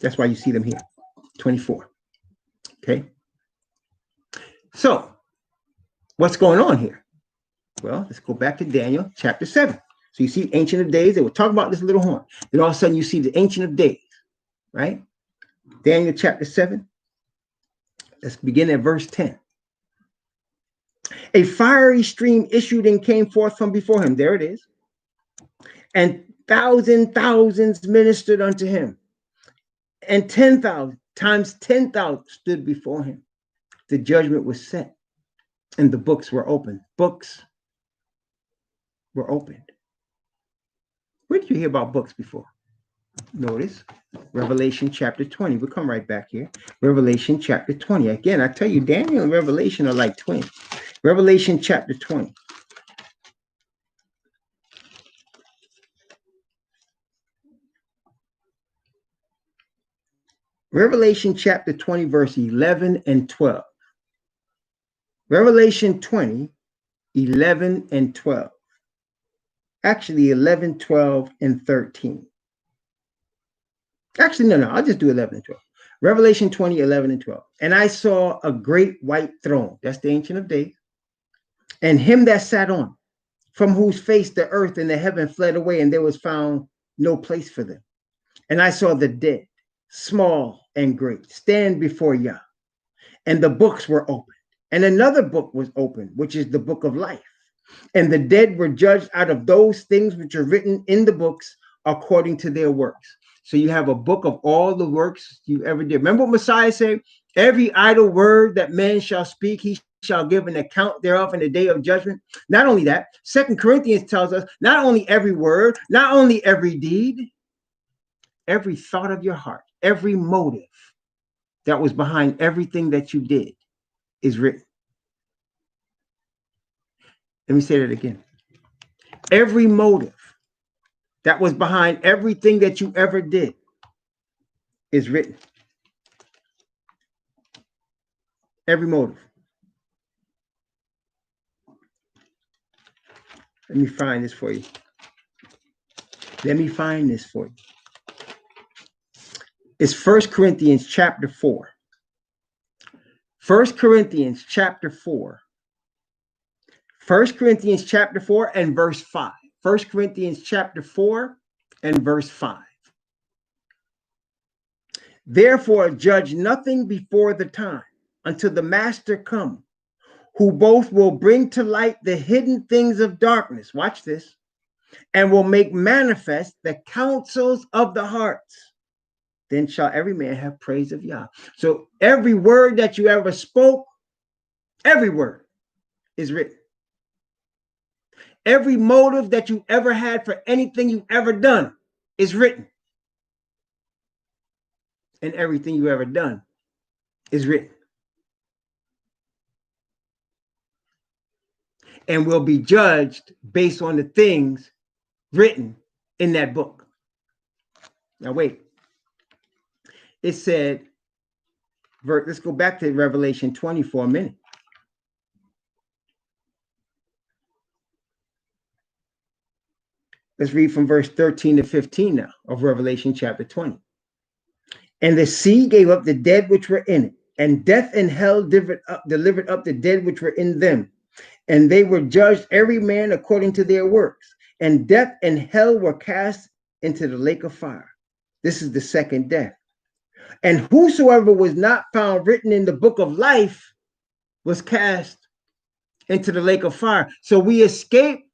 That's why you see them here, 24. Okay. So what's going on here? Well, let's go back to Daniel chapter 7. So you see Ancient of Days. They will talk about this little horn. Then all of a sudden you see the Ancient of Days, right? Daniel chapter 7. Let's begin at verse 10. A fiery stream issued and came forth from before him. There it is. And thousands ministered unto him. And 10,000 times 10,000 stood before him. The judgment was set. And the books were opened. Books were opened. Where did you hear about books before? Notice Revelation chapter 20. We'll come right back here. Revelation chapter 20. Again, I tell you, Daniel and Revelation are like twins. Revelation chapter 20. Revelation chapter 20, verse 11 and 12. Revelation 20, 11 and 12. Actually, 11, 12, and 13. Actually, no, I'll just do 11 and 12. Revelation 20, 11 and 12. And I saw a great white throne. That's the Ancient of Days. and him that sat on, from whose face the earth and the heaven fled away, and there was found no place for them. And I saw the dead, small and great, stand before Yah, and the books were opened. And another book was opened, which is the book of life. And the dead were judged out of those things which are written in the books according to their works. So you have a book of all the works you ever did. Remember what Messiah said? Every idle word that man shall speak, he shall give an account thereof in the day of judgment. Not only that, 2 Corinthians tells us not only every word, not only every deed, every thought of your heart, every motive that was behind everything that you did is written. Let me say that again. Every motive that was behind everything that you ever did is written. Every motive. Let me find this for you. Let me find this for you. It's 1 Corinthians chapter 4. 1 Corinthians chapter 4. 1 Corinthians chapter 4 and verse 5. 1 Corinthians chapter 4 and verse 5. Therefore, judge nothing before the time, until the master come, who both will bring to light the hidden things of darkness. Watch this. And will make manifest the counsels of the hearts. Then shall every man have praise of Yah. So every word that you ever spoke, every word is written. Every motive that you ever had for anything you ever done is written. And everything you ever done is written. And will be judged based on the things written in that book. Now wait. It said, let's go back to Revelation 20 for a minute. Let's read from verse 13 to 15 now of Revelation chapter 20. And the sea gave up the dead which were in it, and death and hell delivered up the dead which were in them. And they were judged every man according to their works. And death and hell were cast into the lake of fire. This is the second death. And whosoever was not found written in the book of life was cast into the lake of fire. So we escape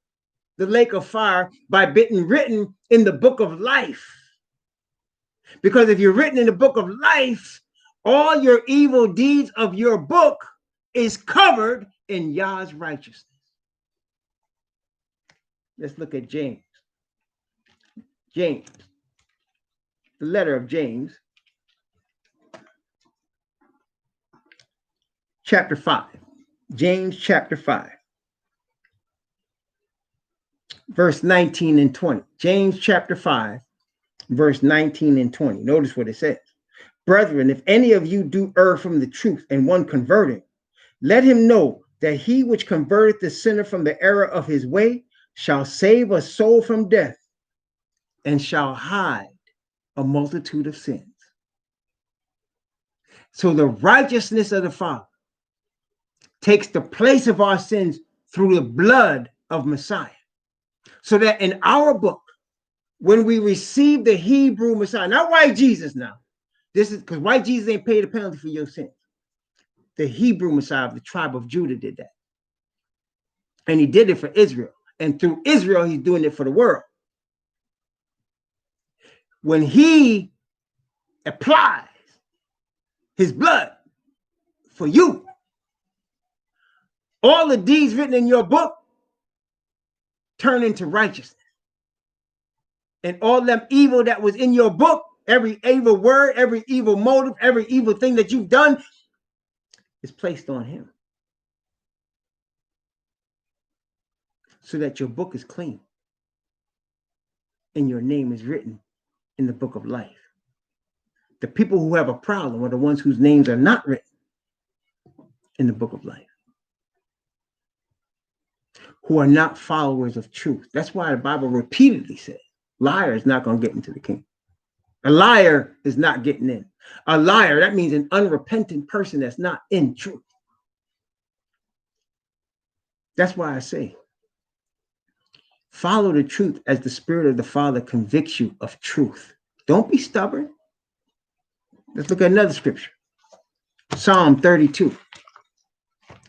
the lake of fire by being written in the book of life. Because if you're written in the book of life, all your evil deeds of your book is covered in Yah's righteousness. Let's look at James. James, the letter of James, chapter 5. James chapter 5. Verse 19 and 20. James chapter 5, verse 19 and 20. Notice what it says. Brethren, if any of you do err from the truth and one converting, let him know that he which converteth the sinner from the error of his way shall save a soul from death and shall hide a multitude of sins. So the righteousness of the Father takes the place of our sins through the blood of Messiah. So that in our book, when we receive the Hebrew Messiah, not white Jesus now, this is because white Jesus ain't paid a penalty for your sins. The Hebrew Messiah of the tribe of Judah did that. And he did it for Israel. And through Israel, he's doing it for the world. When he applies his blood for you, all the deeds written in your book turn into righteousness. And all them evil that was in your book, every evil word, every evil motive, every evil thing that you've done is placed on him. So that your book is clean. And your name is written in the book of life. The people who have a problem are the ones whose names are not written in the book of life. Who are not followers of truth. That's why the Bible repeatedly says, liar is not going to get into the kingdom. A liar is not getting in. A liar, that means an unrepentant person that's not in truth. That's why I say, follow the truth as the Spirit of the Father convicts you of truth. Don't be stubborn. Let's look at another scripture. Psalm 32.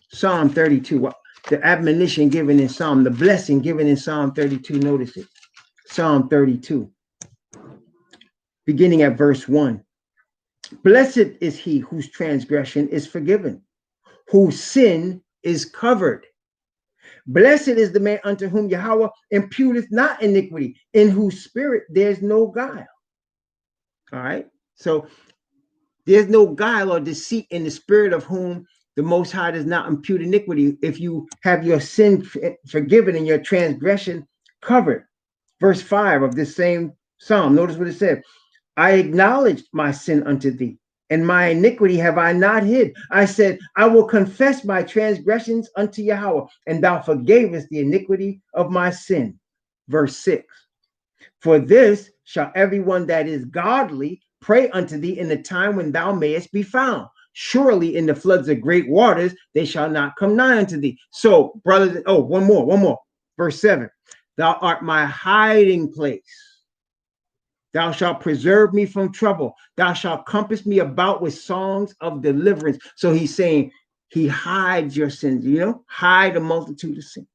Psalm 32. The admonition given in Psalm, the blessing given in Psalm 32. Notice it. Psalm 32. Beginning at verse 1. Blessed is he whose transgression is forgiven, whose sin is covered. Blessed is the man unto whom Yahweh imputeth not iniquity, in whose spirit there's no guile. All right. So there's no guile or deceit in the spirit of whom the Most High does not impute iniquity if you have your sin forgiven and your transgression covered. Verse 5 of this same psalm. Notice what it said. I acknowledged my sin unto thee, and my iniquity have I not hid. I said, I will confess my transgressions unto Yahweh, and thou forgavest the iniquity of my sin. Verse 6. For this shall everyone that is godly pray unto thee in the time when thou mayest be found. Surely in the floods of great waters, they shall not come nigh unto thee. So, brothers, one more. Verse 7. Thou art my hiding place. Thou shalt preserve me from trouble. Thou shalt compass me about with songs of deliverance. So he's saying he hides your sins, hide a multitude of sins.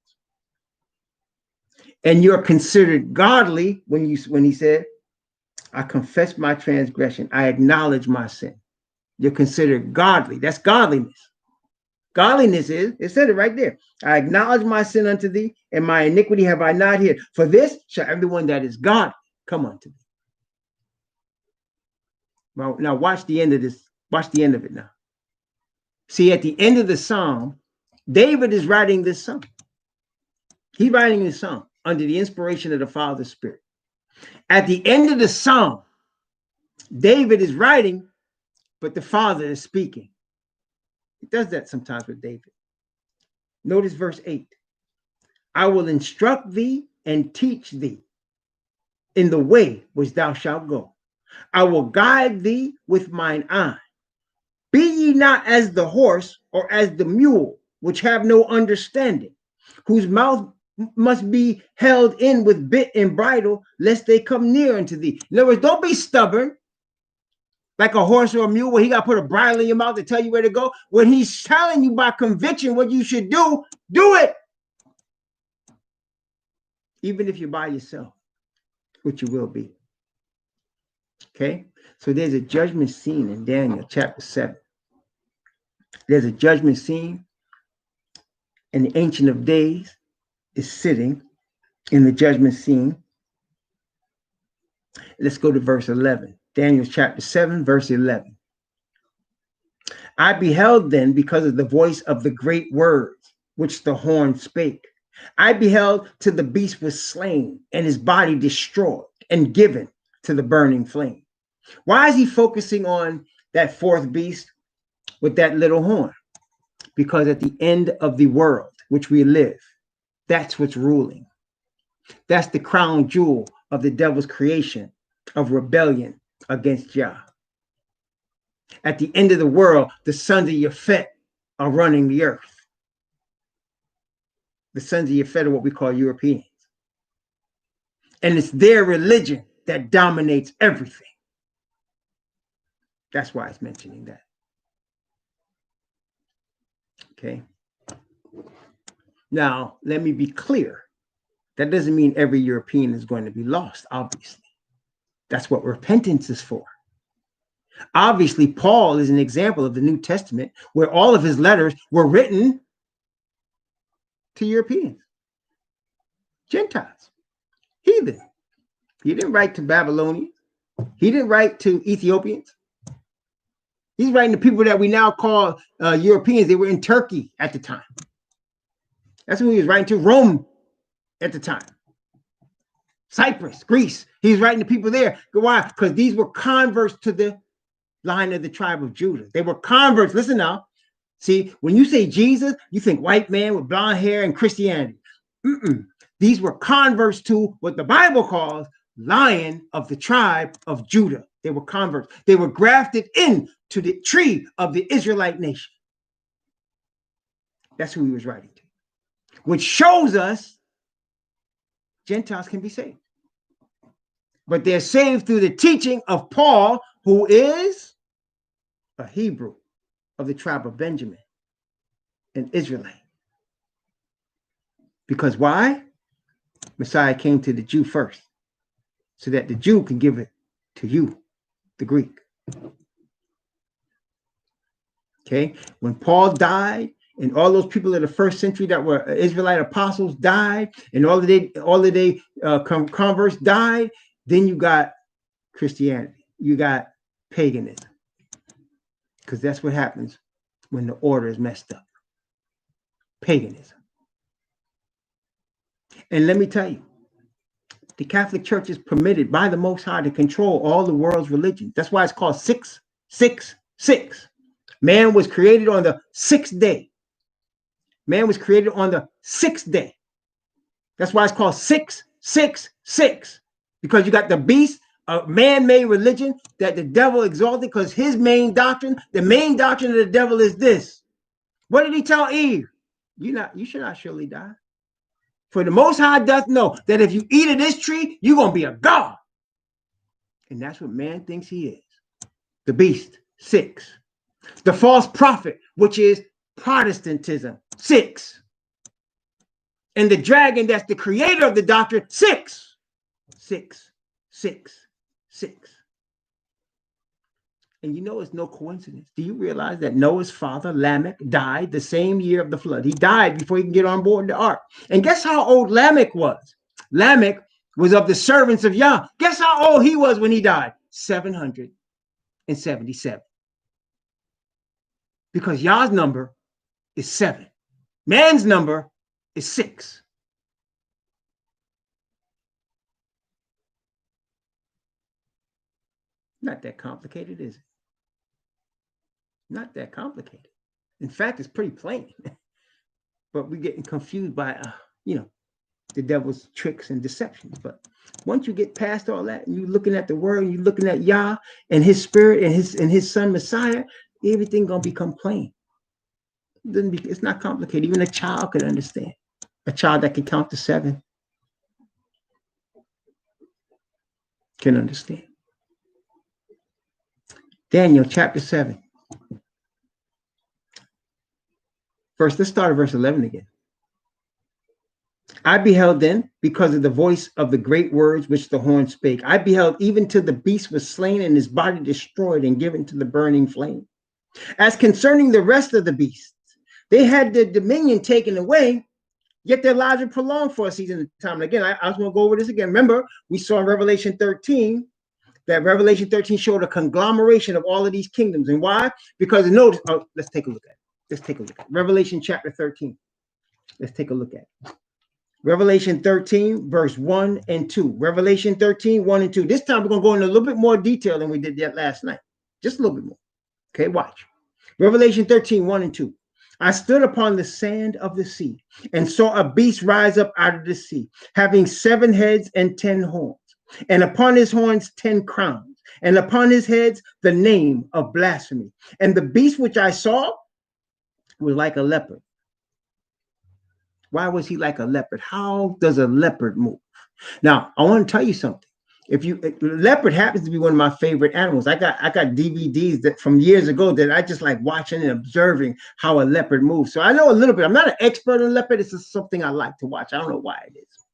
And you're considered godly when he said, I confess my transgression. I acknowledge my sin. You're considered godly. That's godliness. Godliness is, it said it right there. I acknowledge my sin unto thee, and my iniquity have I not hid. For this shall everyone that is godly come unto thee. Well, now watch the end of this. Watch the end of it now. See, at the end of the psalm, David is writing this psalm. He's writing this psalm under the inspiration of the Father's Spirit. At the end of the psalm, David is writing, but the Father is speaking. He does that sometimes with David. Notice verse 8. I will instruct thee and teach thee in the way which thou shalt go. I will guide thee with mine eye. Be ye not as the horse or as the mule, which have no understanding, whose mouth must be held in with bit and bridle, lest they come near unto thee. In other words, don't be stubborn like a horse or a mule where he got to put a bridle in your mouth to tell you where to go. When he's telling you by conviction what you should do it. Even if you're by yourself, which you will be. Okay? So there's a judgment scene in Daniel chapter 7. There's a judgment scene, and the Ancient of Days is sitting in the judgment scene. Let's go to verse 11. Daniel chapter 7, verse 11. I beheld then because of the voice of the great words which the horn spake. I beheld till the beast was slain and his body destroyed and given to the burning flame. Why is he focusing on that fourth beast with that little horn? Because at the end of the world, which we live, that's what's ruling. That's the crown jewel of the devil's creation of rebellion against Yah. At the end of the world, the sons of Yafet are running the earth. The sons of Yafet are what we call Europeans. And it's their religion that dominates everything. That's why it's mentioning that. Okay. Now, let me be clear. That doesn't mean every European is going to be lost, obviously. That's what repentance is for. Obviously, Paul is an example of the New Testament where all of his letters were written to Europeans, Gentiles, heathen. He didn't write to Babylonians. He didn't write to Ethiopians. He's writing to people that we now call Europeans. They were in Turkey at the time. That's who he was writing to. Rome at the time. Cyprus, Greece. He's writing to people there. Why? Because these were converts to the line of the tribe of Judah. They were converts. Listen now. See, when you say Jesus, you think white man with blonde hair and Christianity. These were converts to what the Bible calls Lion of the tribe of Judah. They were converts. They were grafted into the tree of the Israelite nation. That's who he was writing to. which shows us Gentiles can be saved. But they're saved through the teaching of Paul, who is a Hebrew of the tribe of Benjamin, an Israelite. Because why? Messiah came to the Jew first, so that the Jew can give it to you, the Greek. Okay? When Paul died, and all those people of the first century that were Israelite apostles died, and all of the converts died, then you got Christianity. You got paganism. Because that's what happens when the order is messed up. Paganism. And let me tell you, the Catholic Church is permitted by the Most High to control all the world's religions. That's why it's called 666. Man was created on the sixth day. Man was created on the sixth day. That's why it's called 666. Because you got the beast, a man-made religion that the devil exalted, because his main doctrine, the main doctrine of the devil is this. What did he tell Eve? You should not surely die. For the Most High doth know that if you eat of this tree, you're going to be a god. And that's what man thinks he is. The beast, 6. The false prophet, which is Protestantism, 6. And the dragon, that's the creator of the doctrine, 6. 6, 6, 6. And you know it's no coincidence. Do you realize that Noah's father, Lamech, died the same year of the flood? He died before he could get on board the ark. And guess how old Lamech was? Lamech was of the servants of Yah. Guess how old he was when he died? 777. Because Yah's number is 7. Man's number is 6. Not that complicated, is it? Not that complicated. In fact, it's pretty plain. But we're getting confused by, the devil's tricks and deceptions. But once you get past all that, and you're looking at the word, and you're looking at Yah and his spirit and his son Messiah, everything gonna become plain. It's not complicated. Even a child could understand. A child that can count to 7 can understand. Daniel chapter 7. First, let's start at verse 11 again. I beheld then, because of the voice of the great words which the horn spake. I beheld even till the beast was slain and his body destroyed and given to the burning flame. As concerning the rest of the beasts, they had their dominion taken away, yet their lives were prolonged for a season of time. And again, I was going to go over this again. Remember, we saw in Revelation 13 that Revelation 13 showed a conglomeration of all of these kingdoms. And why? Because notice, let's take a look at it. Let's take a look at it. Revelation chapter 13. Let's take a look at it. Revelation 13, verse 1 and 2. Revelation 13, 1 and 2. This time we're going to go into a little bit more detail than we did that last night. Just a little bit more. Okay, watch. Revelation 13, 1 and 2. I stood upon the sand of the sea and saw a beast rise up out of the sea, having 7 heads and 10 horns, and upon his horns 10 crowns, and upon his heads the name of blasphemy. And the beast which I saw was like a leopard. Why was he like a leopard? How does a leopard move? Now, I want to tell you something. Leopard happens to be one of my favorite animals. I got DVDs that from years ago that I just like watching and observing how a leopard moves. So I know a little bit. I'm not an expert on leopard. It's just something I like to watch. I don't know why it is.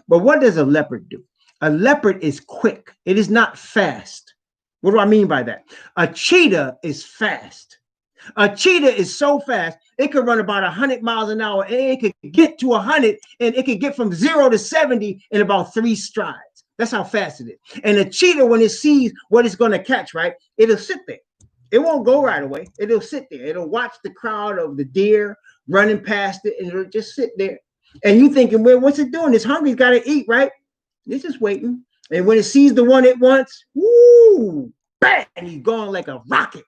But what does a leopard do? A leopard is quick. It is not fast. What do I mean by that? A cheetah is fast. A cheetah is so fast, it could run about 100 miles an hour, and it could get to 100, and it could get from 0 to 70 in about 3 strides. That's how fast it is. And a cheetah, when it sees what it's going to catch, right, it'll sit there. It won't go right away. It'll sit there. It'll watch the crowd of the deer running past it, and it'll just sit there. And you thinking, well, what's it doing? It's hungry. It's got to eat, right? It's just waiting. And when it sees the one it wants, woo, bang, he's going like a rocket.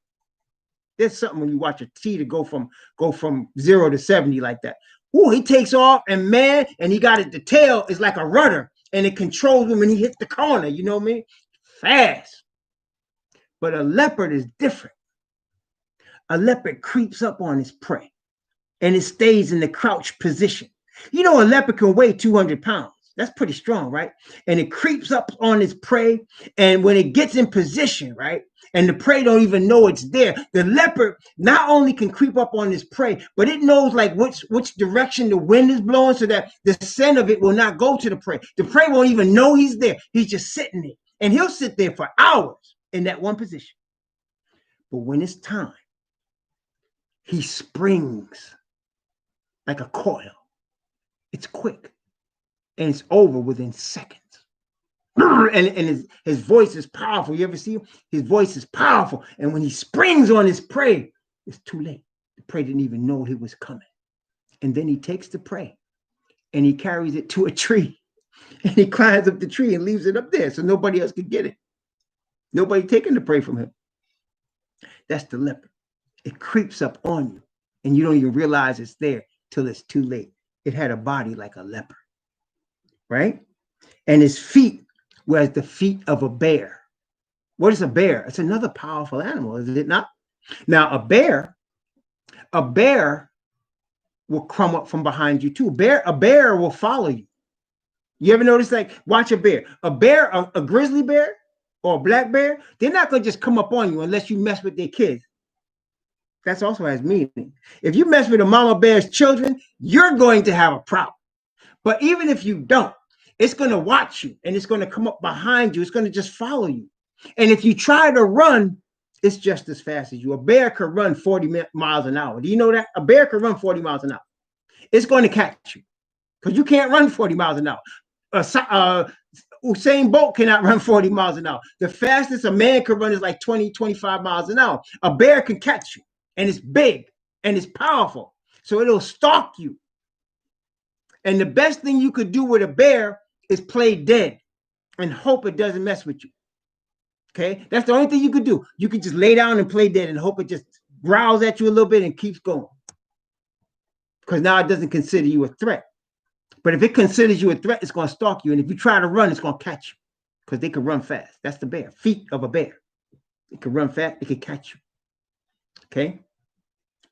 There's something when you watch a cheetah go from 0 to 70 like that. Ooh, he takes off, and man, and he got it. The tail is like a rudder, and it controls him when he hits the corner. You know what I mean? Fast. But a leopard is different. A leopard creeps up on his prey. and it stays in the crouched position. You know, a leopard can weigh 200 pounds. That's pretty strong, right? And it creeps up on its prey. And when it gets in position, right, and the prey don't even know it's there, the leopard not only can creep up on its prey, but it knows like which direction the wind is blowing, so that the scent of it will not go to the prey. The prey won't even know he's there. He's just sitting there. And he'll sit there for hours in that one position. But when it's time, he springs like a coil. It's quick. And it's over within seconds. And his voice is powerful. You ever see him? His voice is powerful. And when he springs on his prey, it's too late. The prey didn't even know he was coming. And then he takes the prey and he carries it to a tree. And he climbs up the tree and leaves it up there so nobody else can get it. Nobody taking the prey from him. That's the leopard. It creeps up on you and you don't even realize it's there till it's too late. It had a body like a leopard, right? And his feet were as the feet of a bear. What is a bear? It's another powerful animal, is it not? Now, a bear will come up from behind you too. A bear will follow you. You ever notice, like, watch a bear, a grizzly bear or a black bear, they're not going to just come up on you unless you mess with their kids. That's also has meaning. If you mess with a mama bear's children, you're going to have a problem. But even if you don't, it's going to watch you and it's going to come up behind you. It's going to just follow you. And if you try to run, it's just as fast as you. A bear could run 40 miles an hour. Do you know that? A bear could run 40 miles an hour. It's going to catch you because you can't run 40 miles an hour. Usain Bolt cannot run 40 miles an hour. The fastest a man could run is like 20, 25 miles an hour. A bear can catch you, and it's big and it's powerful. So it'll stalk you. And the best thing you could do with a bear is play dead and hope it doesn't mess with you. Okay? That's the only thing you could do. You could just lay down and play dead and hope it just growls at you a little bit and keeps going. Because now it doesn't consider you a threat. But if it considers you a threat, it's going to stalk you. And if you try to run, it's going to catch you. Because they can run fast. That's the bear. Feet of a bear. It can run fast. It can catch you. Okay?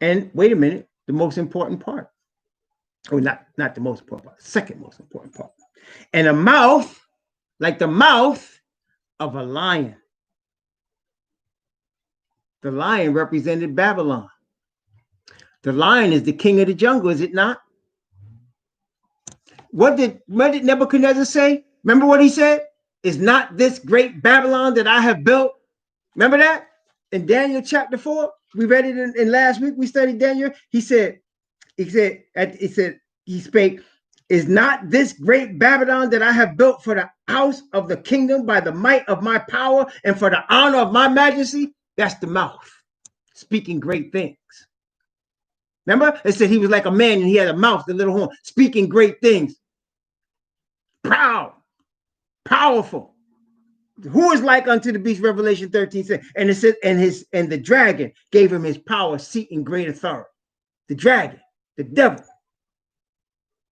And wait a minute. The most important part. Oh, not the most important part. Second most important part. And a mouth, like the mouth of a lion. The lion represented Babylon. The lion is the king of the jungle, is it not? What did Nebuchadnezzar say? Remember what he said? Is not this great Babylon that I have built? Remember that? In Daniel chapter 4, we read it in last week. We studied Daniel. He spake, is not this great Babylon that I have built for the house of the kingdom by the might of my power and for the honor of my majesty? That's the mouth, speaking great things. Remember? It said he was like a man and he had a mouth, the little horn, speaking great things. Proud, powerful. Who is like unto the beast? Revelation 13 said, and it said, and the dragon gave him his power, seat, and great authority. The dragon, the devil.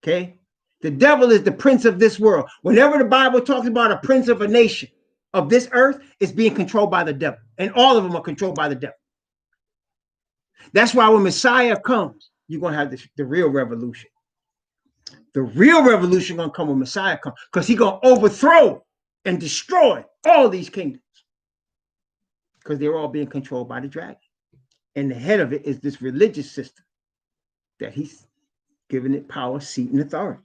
Okay? The devil is the prince of this world. Whenever the Bible talks about a prince of a nation of this earth, it's being controlled by the devil. And all of them are controlled by the devil. That's why when Messiah comes, you're going to have the real revolution. The real revolution going to come when Messiah comes, because he's going to overthrow and destroy all these kingdoms, because they're all being controlled by the dragon. And the head of it is this religious system that he's giving it power, seat, and authority.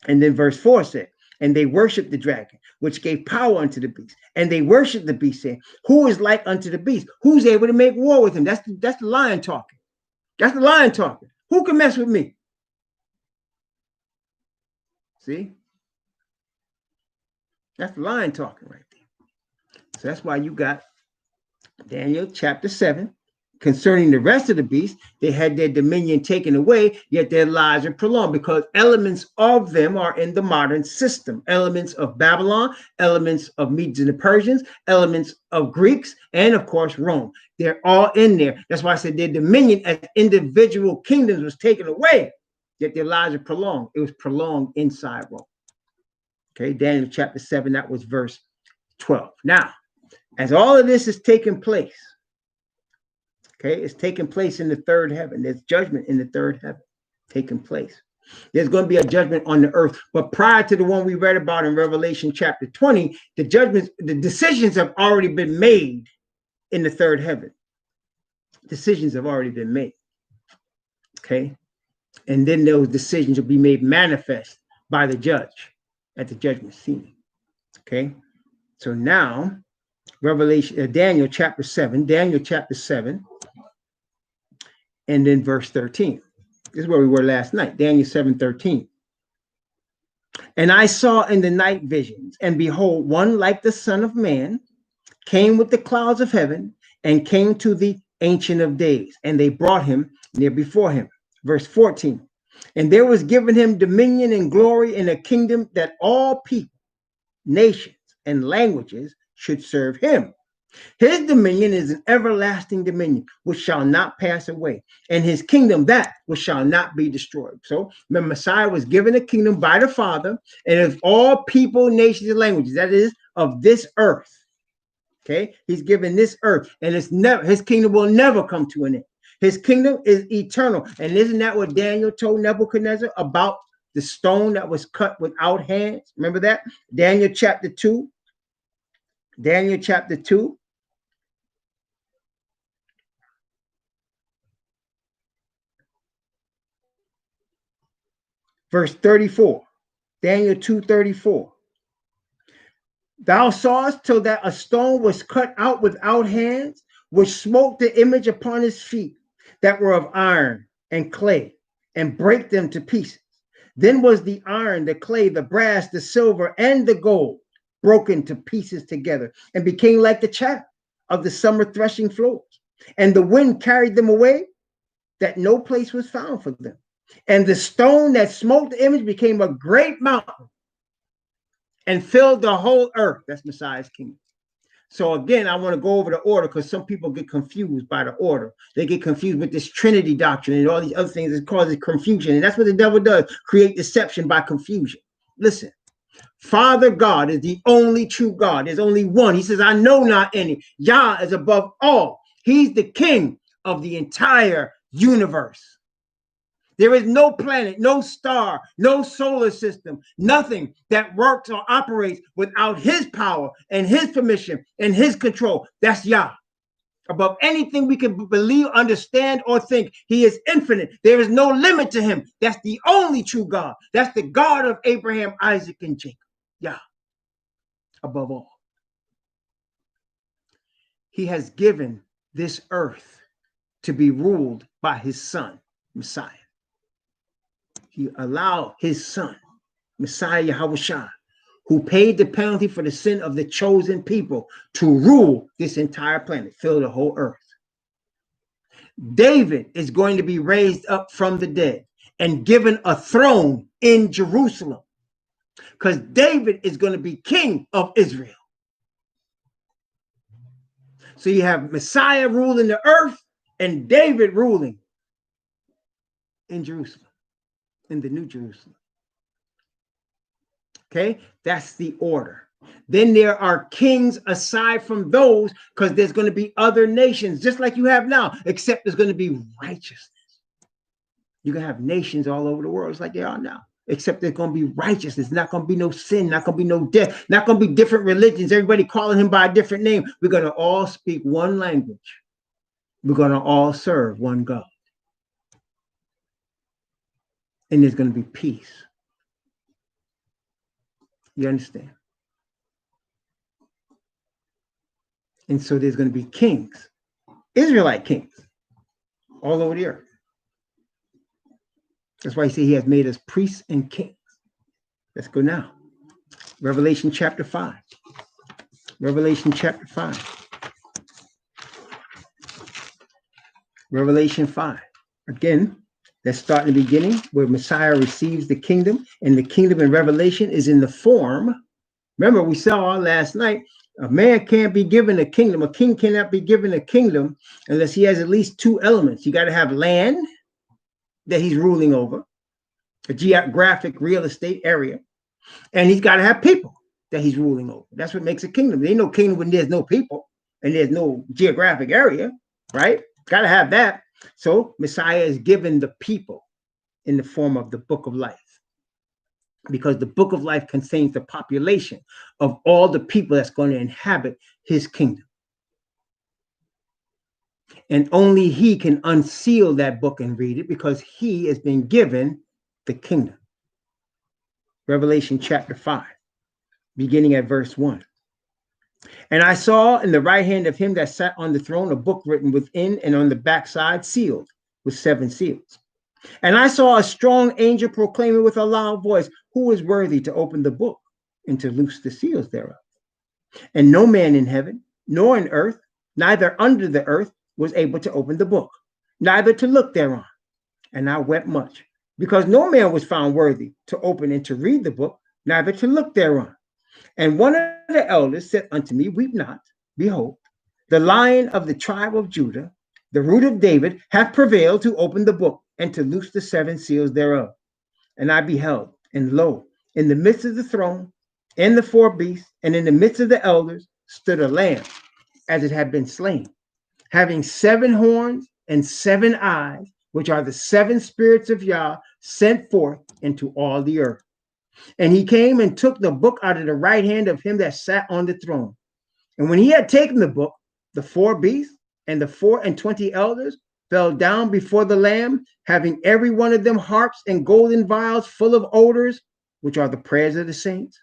And then verse 4 said, and they worshiped the dragon, which gave power unto the beast. And they worshiped the beast, saying, who is like unto the beast? Who's able to make war with him? That's the lion talking. That's the lion talking. Who can mess with me? See? That's the lion talking right there. So that's why you got Daniel chapter 7. Concerning the rest of the beasts, they had their dominion taken away, yet their lives are prolonged, because elements of them are in the modern system. Elements of Babylon, elements of Medes and the Persians, elements of Greeks, and of course, Rome. They're all in there. That's why I said their dominion as individual kingdoms was taken away, yet their lives are prolonged. It was prolonged inside Rome. Okay, Daniel chapter 7, that was verse 12. Now, as all of this is taking place, Okay, it's taking place in the third heaven. There's judgment in the third heaven taking place. There's going to be a judgment on the earth. But prior to the one we read about in Revelation chapter 20, the judgments, the decisions have already been made in the third heaven. Decisions have already been made. Okay. And then those decisions will be made manifest by the judge at the judgment seat. Okay. So now, Daniel chapter 7, and then verse 13. This is where we were last night, Daniel 7:13. And I saw in the night visions, and behold, one like the Son of Man came with the clouds of heaven and came to the Ancient of Days, and they brought him near before him. Verse 14. And there was given him dominion and glory and a kingdom that all people, nations, and languages should serve him. His dominion is an everlasting dominion which shall not pass away, and his kingdom that which shall not be destroyed. So the Messiah was given a kingdom by the Father, and of all people, nations, and languages, that is, of this earth. Okay, he's given this earth, and it's never, his kingdom will never come to an end. His kingdom is eternal. And isn't that what Daniel told Nebuchadnezzar about the stone that was cut without hands? Remember that? Daniel chapter 2. Daniel chapter 2. Verse 34. Daniel 2:34. Thou sawest till that a stone was cut out without hands, which smote the image upon his feet, that were of iron and clay, and brake them to pieces. Then was the iron, the clay, the brass, the silver, and the gold broken to pieces together, and became like the chaff of the summer threshing floors. And the wind carried them away, that no place was found for them. And the stone that smote the image became a great mountain and filled the whole earth. That's Messiah's kingdom. So again, I want to go over the order because some people get confused by the order. They get confused with this Trinity doctrine and all these other things that causes confusion. And that's what the devil does, create deception by confusion. Listen, Father God is the only true God. There's only one. He says, I know not any. Yah is above all. He's the king of the entire universe. There is no planet, no star, no solar system, nothing that works or operates without his power and his permission and his control. That's Yah. Above anything we can believe, understand, or think, he is infinite. There is no limit to him. That's the only true God. That's the God of Abraham, Isaac, and Jacob. Yah. Above all. He has given this earth to be ruled by his son, Messiah. He allowed his son, Messiah Yahushua, who paid the penalty for the sin of the chosen people, to rule this entire planet, fill the whole earth. David is going to be raised up from the dead and given a throne in Jerusalem, because David is going to be king of Israel. So you have Messiah ruling the earth and David ruling in Jerusalem, in the New Jerusalem. Okay, that's the order. Then there are kings aside from those, because there's going to be other nations, just like you have now, except there's going to be righteousness. You're going to have nations all over the world, just like they are now, except there's going to be righteousness. Not going to be no sin, not going to be no death, not going to be different religions, everybody calling him by a different name. We're going to all speak one language. We're going to all serve one God. And there's going to be peace. You understand? And so there's going to be kings, Israelite kings, all over the earth. That's why he said he has made us priests and kings. Let's go now. Revelation chapter 5. Revelation chapter 5. Revelation 5. Again, let's start in the beginning where Messiah receives the kingdom, and the kingdom in Revelation is in the form. Remember, we saw last night, a man can't be given a kingdom. A king cannot be given a kingdom unless he has at least two elements. You got to have land that he's ruling over, a geographic real estate area, and he's got to have people that he's ruling over. That's what makes a kingdom. There ain't no kingdom when there's no people and there's no geographic area, right? Got to have that. So Messiah is given the people in the form of the book of life, because the book of life contains the population of all the people that's going to inhabit his kingdom. And only he can unseal that book and read it, because he has been given the kingdom. Revelation chapter 5, beginning at verse 1. And I saw in the right hand of him that sat on the throne a book written within and on the backside, sealed with 7 seals. And I saw a strong angel proclaiming with a loud voice, who is worthy to open the book and to loose the seals thereof? And no man in heaven, nor in earth, neither under the earth, was able to open the book, neither to look thereon. And I wept much, because no man was found worthy to open and to read the book, neither to look thereon. And one of the elders said unto me, weep not. Behold, the Lion of the tribe of Judah, the root of David, hath prevailed to open the book and to loose the 7 seals thereof. And I beheld, and lo, in the midst of the throne, and the 4 beasts, and in the midst of the elders, stood a lamb, as it had been slain, having 7 horns and 7 eyes, which are the 7 spirits of Yah sent forth into all the earth. And he came and took the book out of the right hand of him that sat on the throne. And when he had taken the book, the 4 beasts and the 24 elders fell down before the Lamb, having every one of them harps and golden vials full of odors, which are the prayers of the saints.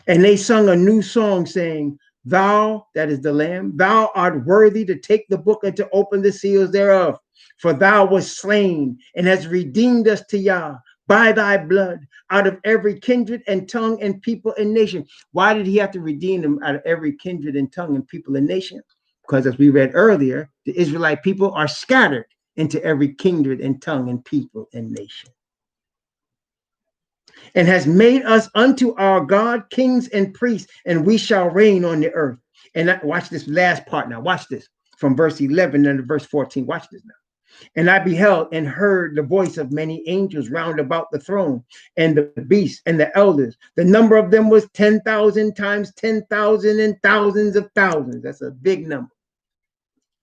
And they sung a new song, saying, Thou, that is the Lamb, thou art worthy to take the book and to open the seals thereof. For thou wast slain and hast redeemed us to Yah by thy blood out of every kindred and tongue and people and nation. Why did he have to redeem them out of every kindred and tongue and people and nation? Because as we read earlier, the Israelite people are scattered into every kindred and tongue and people and nation. And has made us unto our God kings and priests, and we shall reign on the earth. And watch this last part now. Watch this from verse 11 and verse 14. Watch this now. And I beheld and heard the voice of many angels round about the throne, and the beasts and the elders. The number of them was 10,000 times 10,000 and thousands of thousands. That's a big number.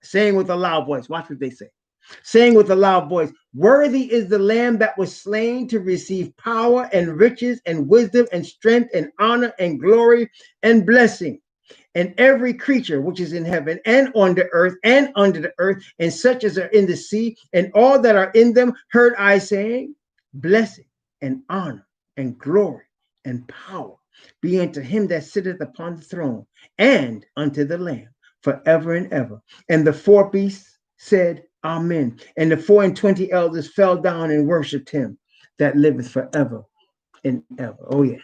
Saying with a loud voice, watch what they say. Saying with a loud voice, worthy is the Lamb that was slain to receive power and riches and wisdom and strength and honor and glory and blessing. And every creature which is in heaven and on the earth and under the earth, and such as are in the sea, and all that are in them, heard I saying, blessing and honor and glory and power be unto him that sitteth upon the throne and unto the Lamb forever and ever. And the 4 beasts said, Amen. And the 24 elders fell down and worshiped him that liveth forever and ever. Oh, yes.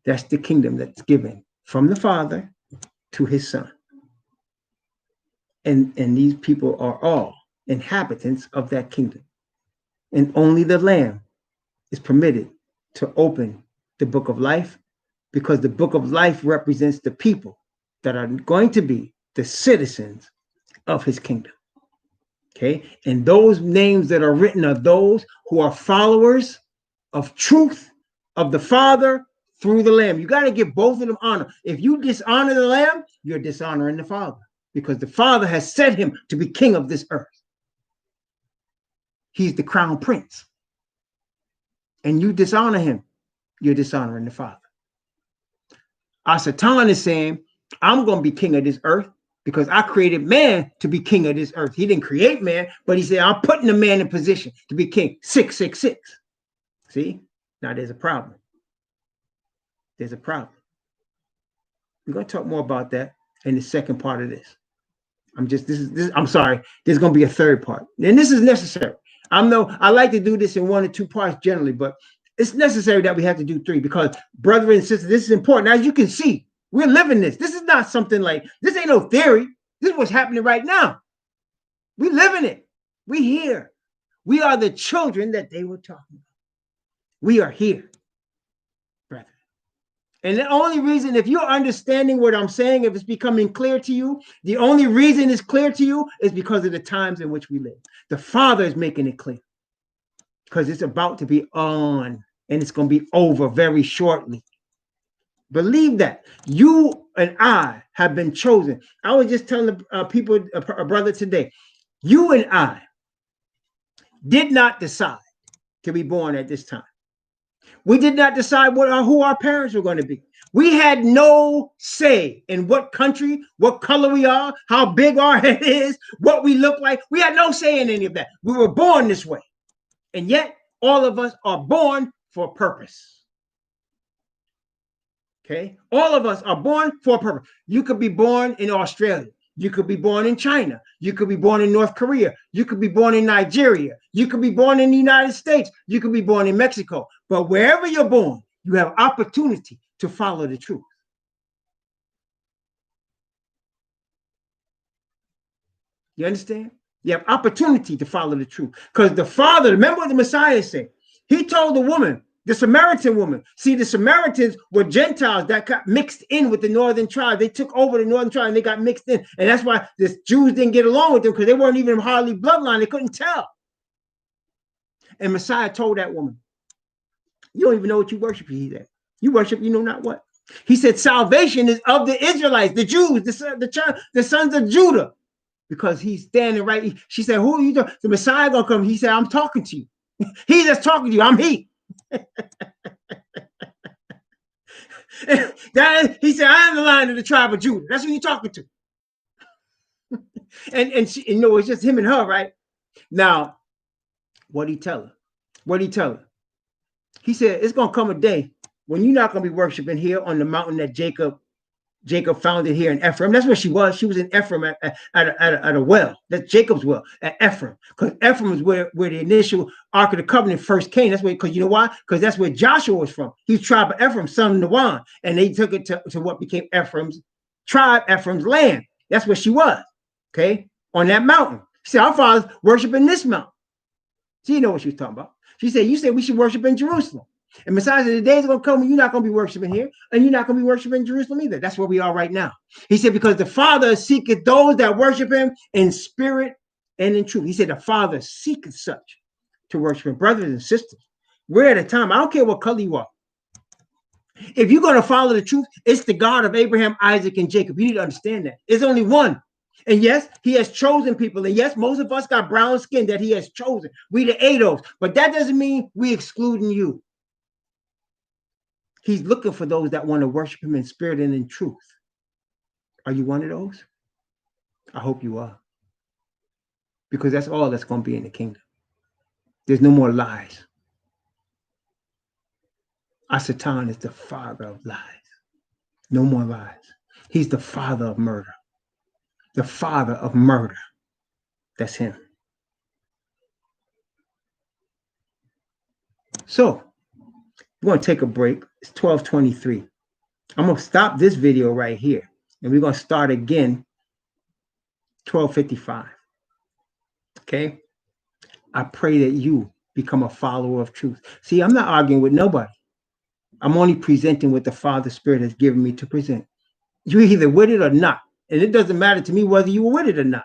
That's the kingdom that's given from the Father to his Son. And these people are all inhabitants of that kingdom. And only the Lamb is permitted to open the book of life, because the book of life represents the people that are going to be the citizens of his kingdom. Okay, and those names that are written are those who are followers of truth, of the Father through the Lamb. You got to give both of them honor. If you dishonor the Lamb, you're dishonoring the Father, because the Father has set him to be king of this earth. He's the crown prince. And you dishonor him, you're dishonoring the Father. Satan is saying, I'm going to be king of this earth, because I created man to be king of this earth. He didn't create man, but he said, I'm putting the man in position to be king. 666. See? Now there's a problem. There's a problem. We're going to talk more about that in the second part of this. I'm sorry. There's going to be a third part. And this is necessary. I like to do this in 1 or 2 parts generally, but it's necessary that we have to do 3, because brother and sister, this is important. As you can see, we're living this. This is not something like, this ain't no theory. This is what's happening right now. We living it. We here. We are the children that they were talking about. We are here, brethren. And the only reason, if you're understanding what I'm saying, if it's becoming clear to you, the only reason it's clear to you is because of the times in which we live. The Father is making it clear, because it's about to be on, and it's going to be over very shortly. Believe that. You and I have been chosen. I was just telling people, a brother today, You and I did not decide to be born at this time. We did not decide who our parents were going to be. We had no say in what country, what color we are, how big our head is, what we look like. We had no say in any of that. We were born this way. And yet, all of us are born for a purpose. Okay? All of us are born for a purpose. You could be born in Australia. You could be born in China. You could be born in North Korea. You could be born in Nigeria. You could be born in the United States. You could be born in Mexico. But wherever you're born, you have opportunity to follow the truth. You understand? You have opportunity to follow the truth. Because the Father, remember what the Messiah said? He told the woman, the Samaritan woman. See, the Samaritans were Gentiles that got mixed in with the northern tribe. They took over the northern tribe and they got mixed in. And that's why the Jews didn't get along with them, because they weren't even hardly bloodline. They couldn't tell. And Messiah told that woman, you don't even know what you worship, he said. You worship, you know not what. He said, salvation is of the Israelites, the Jews, the sons of Judah. Because he's standing right. She said, who are you talking? The Messiah gonna come. He said, I'm talking to you. He's just talking to you. I'm he. He said, I am the Lion of the tribe of Judah. That's who you're talking to. and she, you know, it's just him and her, right? Now, what'd he tell her? What'd he tell her? He said, it's gonna come a day when you're not gonna be worshiping here on the mountain that Jacob founded here in Ephraim. That's where she was. She was in Ephraim at a well. That's Jacob's well at Ephraim. Because Ephraim is where the initial Ark of the Covenant first came. That's where, because you know why? Because that's where Joshua was from. He was tribe of Ephraim, son of Nawan. And they took it to what became Ephraim's tribe, Ephraim's land. That's where she was. Okay? On that mountain. She said, our fathers worship in this mountain. She didn't know what she was talking about. She said, you said we should worship in Jerusalem. And besides, the days are going to come when you're not going to be worshiping here, and you're not going to be worshiping in Jerusalem either. That's where we are right now. He said, because the Father seeketh those that worship him in spirit and in truth. He said, the Father seeketh such to worship him. Brothers and sisters, we're at a time, I don't care what color you are. If you're going to follow the truth, it's the God of Abraham, Isaac, and Jacob. You need to understand that. There's only one. And yes, he has chosen people. And yes, most of us got brown skin that he has chosen. We the ADOs. But that doesn't mean we excluding you. He's looking for those that want to worship him in spirit and in truth. Are you one of those? I hope you are. Because that's all that's going to be in the kingdom. There's no more lies. Our Satan is the father of lies. No more lies. He's the father of murder. The father of murder. That's him. So, we're going to take a break. It's 12:23. I'm going to stop this video right here. And we're going to start again 12:55. Okay? I pray that you become a follower of truth. See, I'm not arguing with nobody. I'm only presenting what the Father Spirit has given me to present. You're either with it or not. And it doesn't matter to me whether you were with it or not.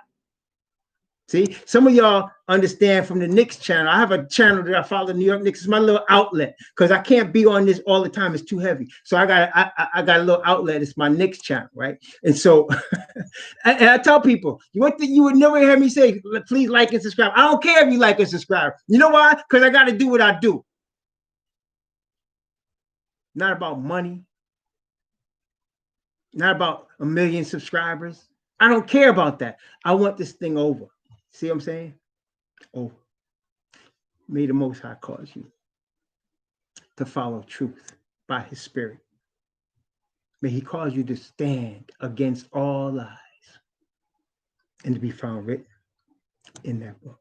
See, some of y'all understand from the Knicks channel. I have a channel that I follow, New York Knicks. It's my little outlet because I can't be on this all the time. It's too heavy. So I got a little outlet. It's my Knicks channel, right? And so and I tell people, one thing you would never hear me say, please like and subscribe. I don't care if you like and subscribe. You know why? Because I got to do what I do. Not about money. Not about 1 million subscribers. I don't care about that. I want this thing over. See what I'm saying? Oh, may the Most High cause you to follow truth by his Spirit. May he cause you to stand against all lies and to be found written in that book.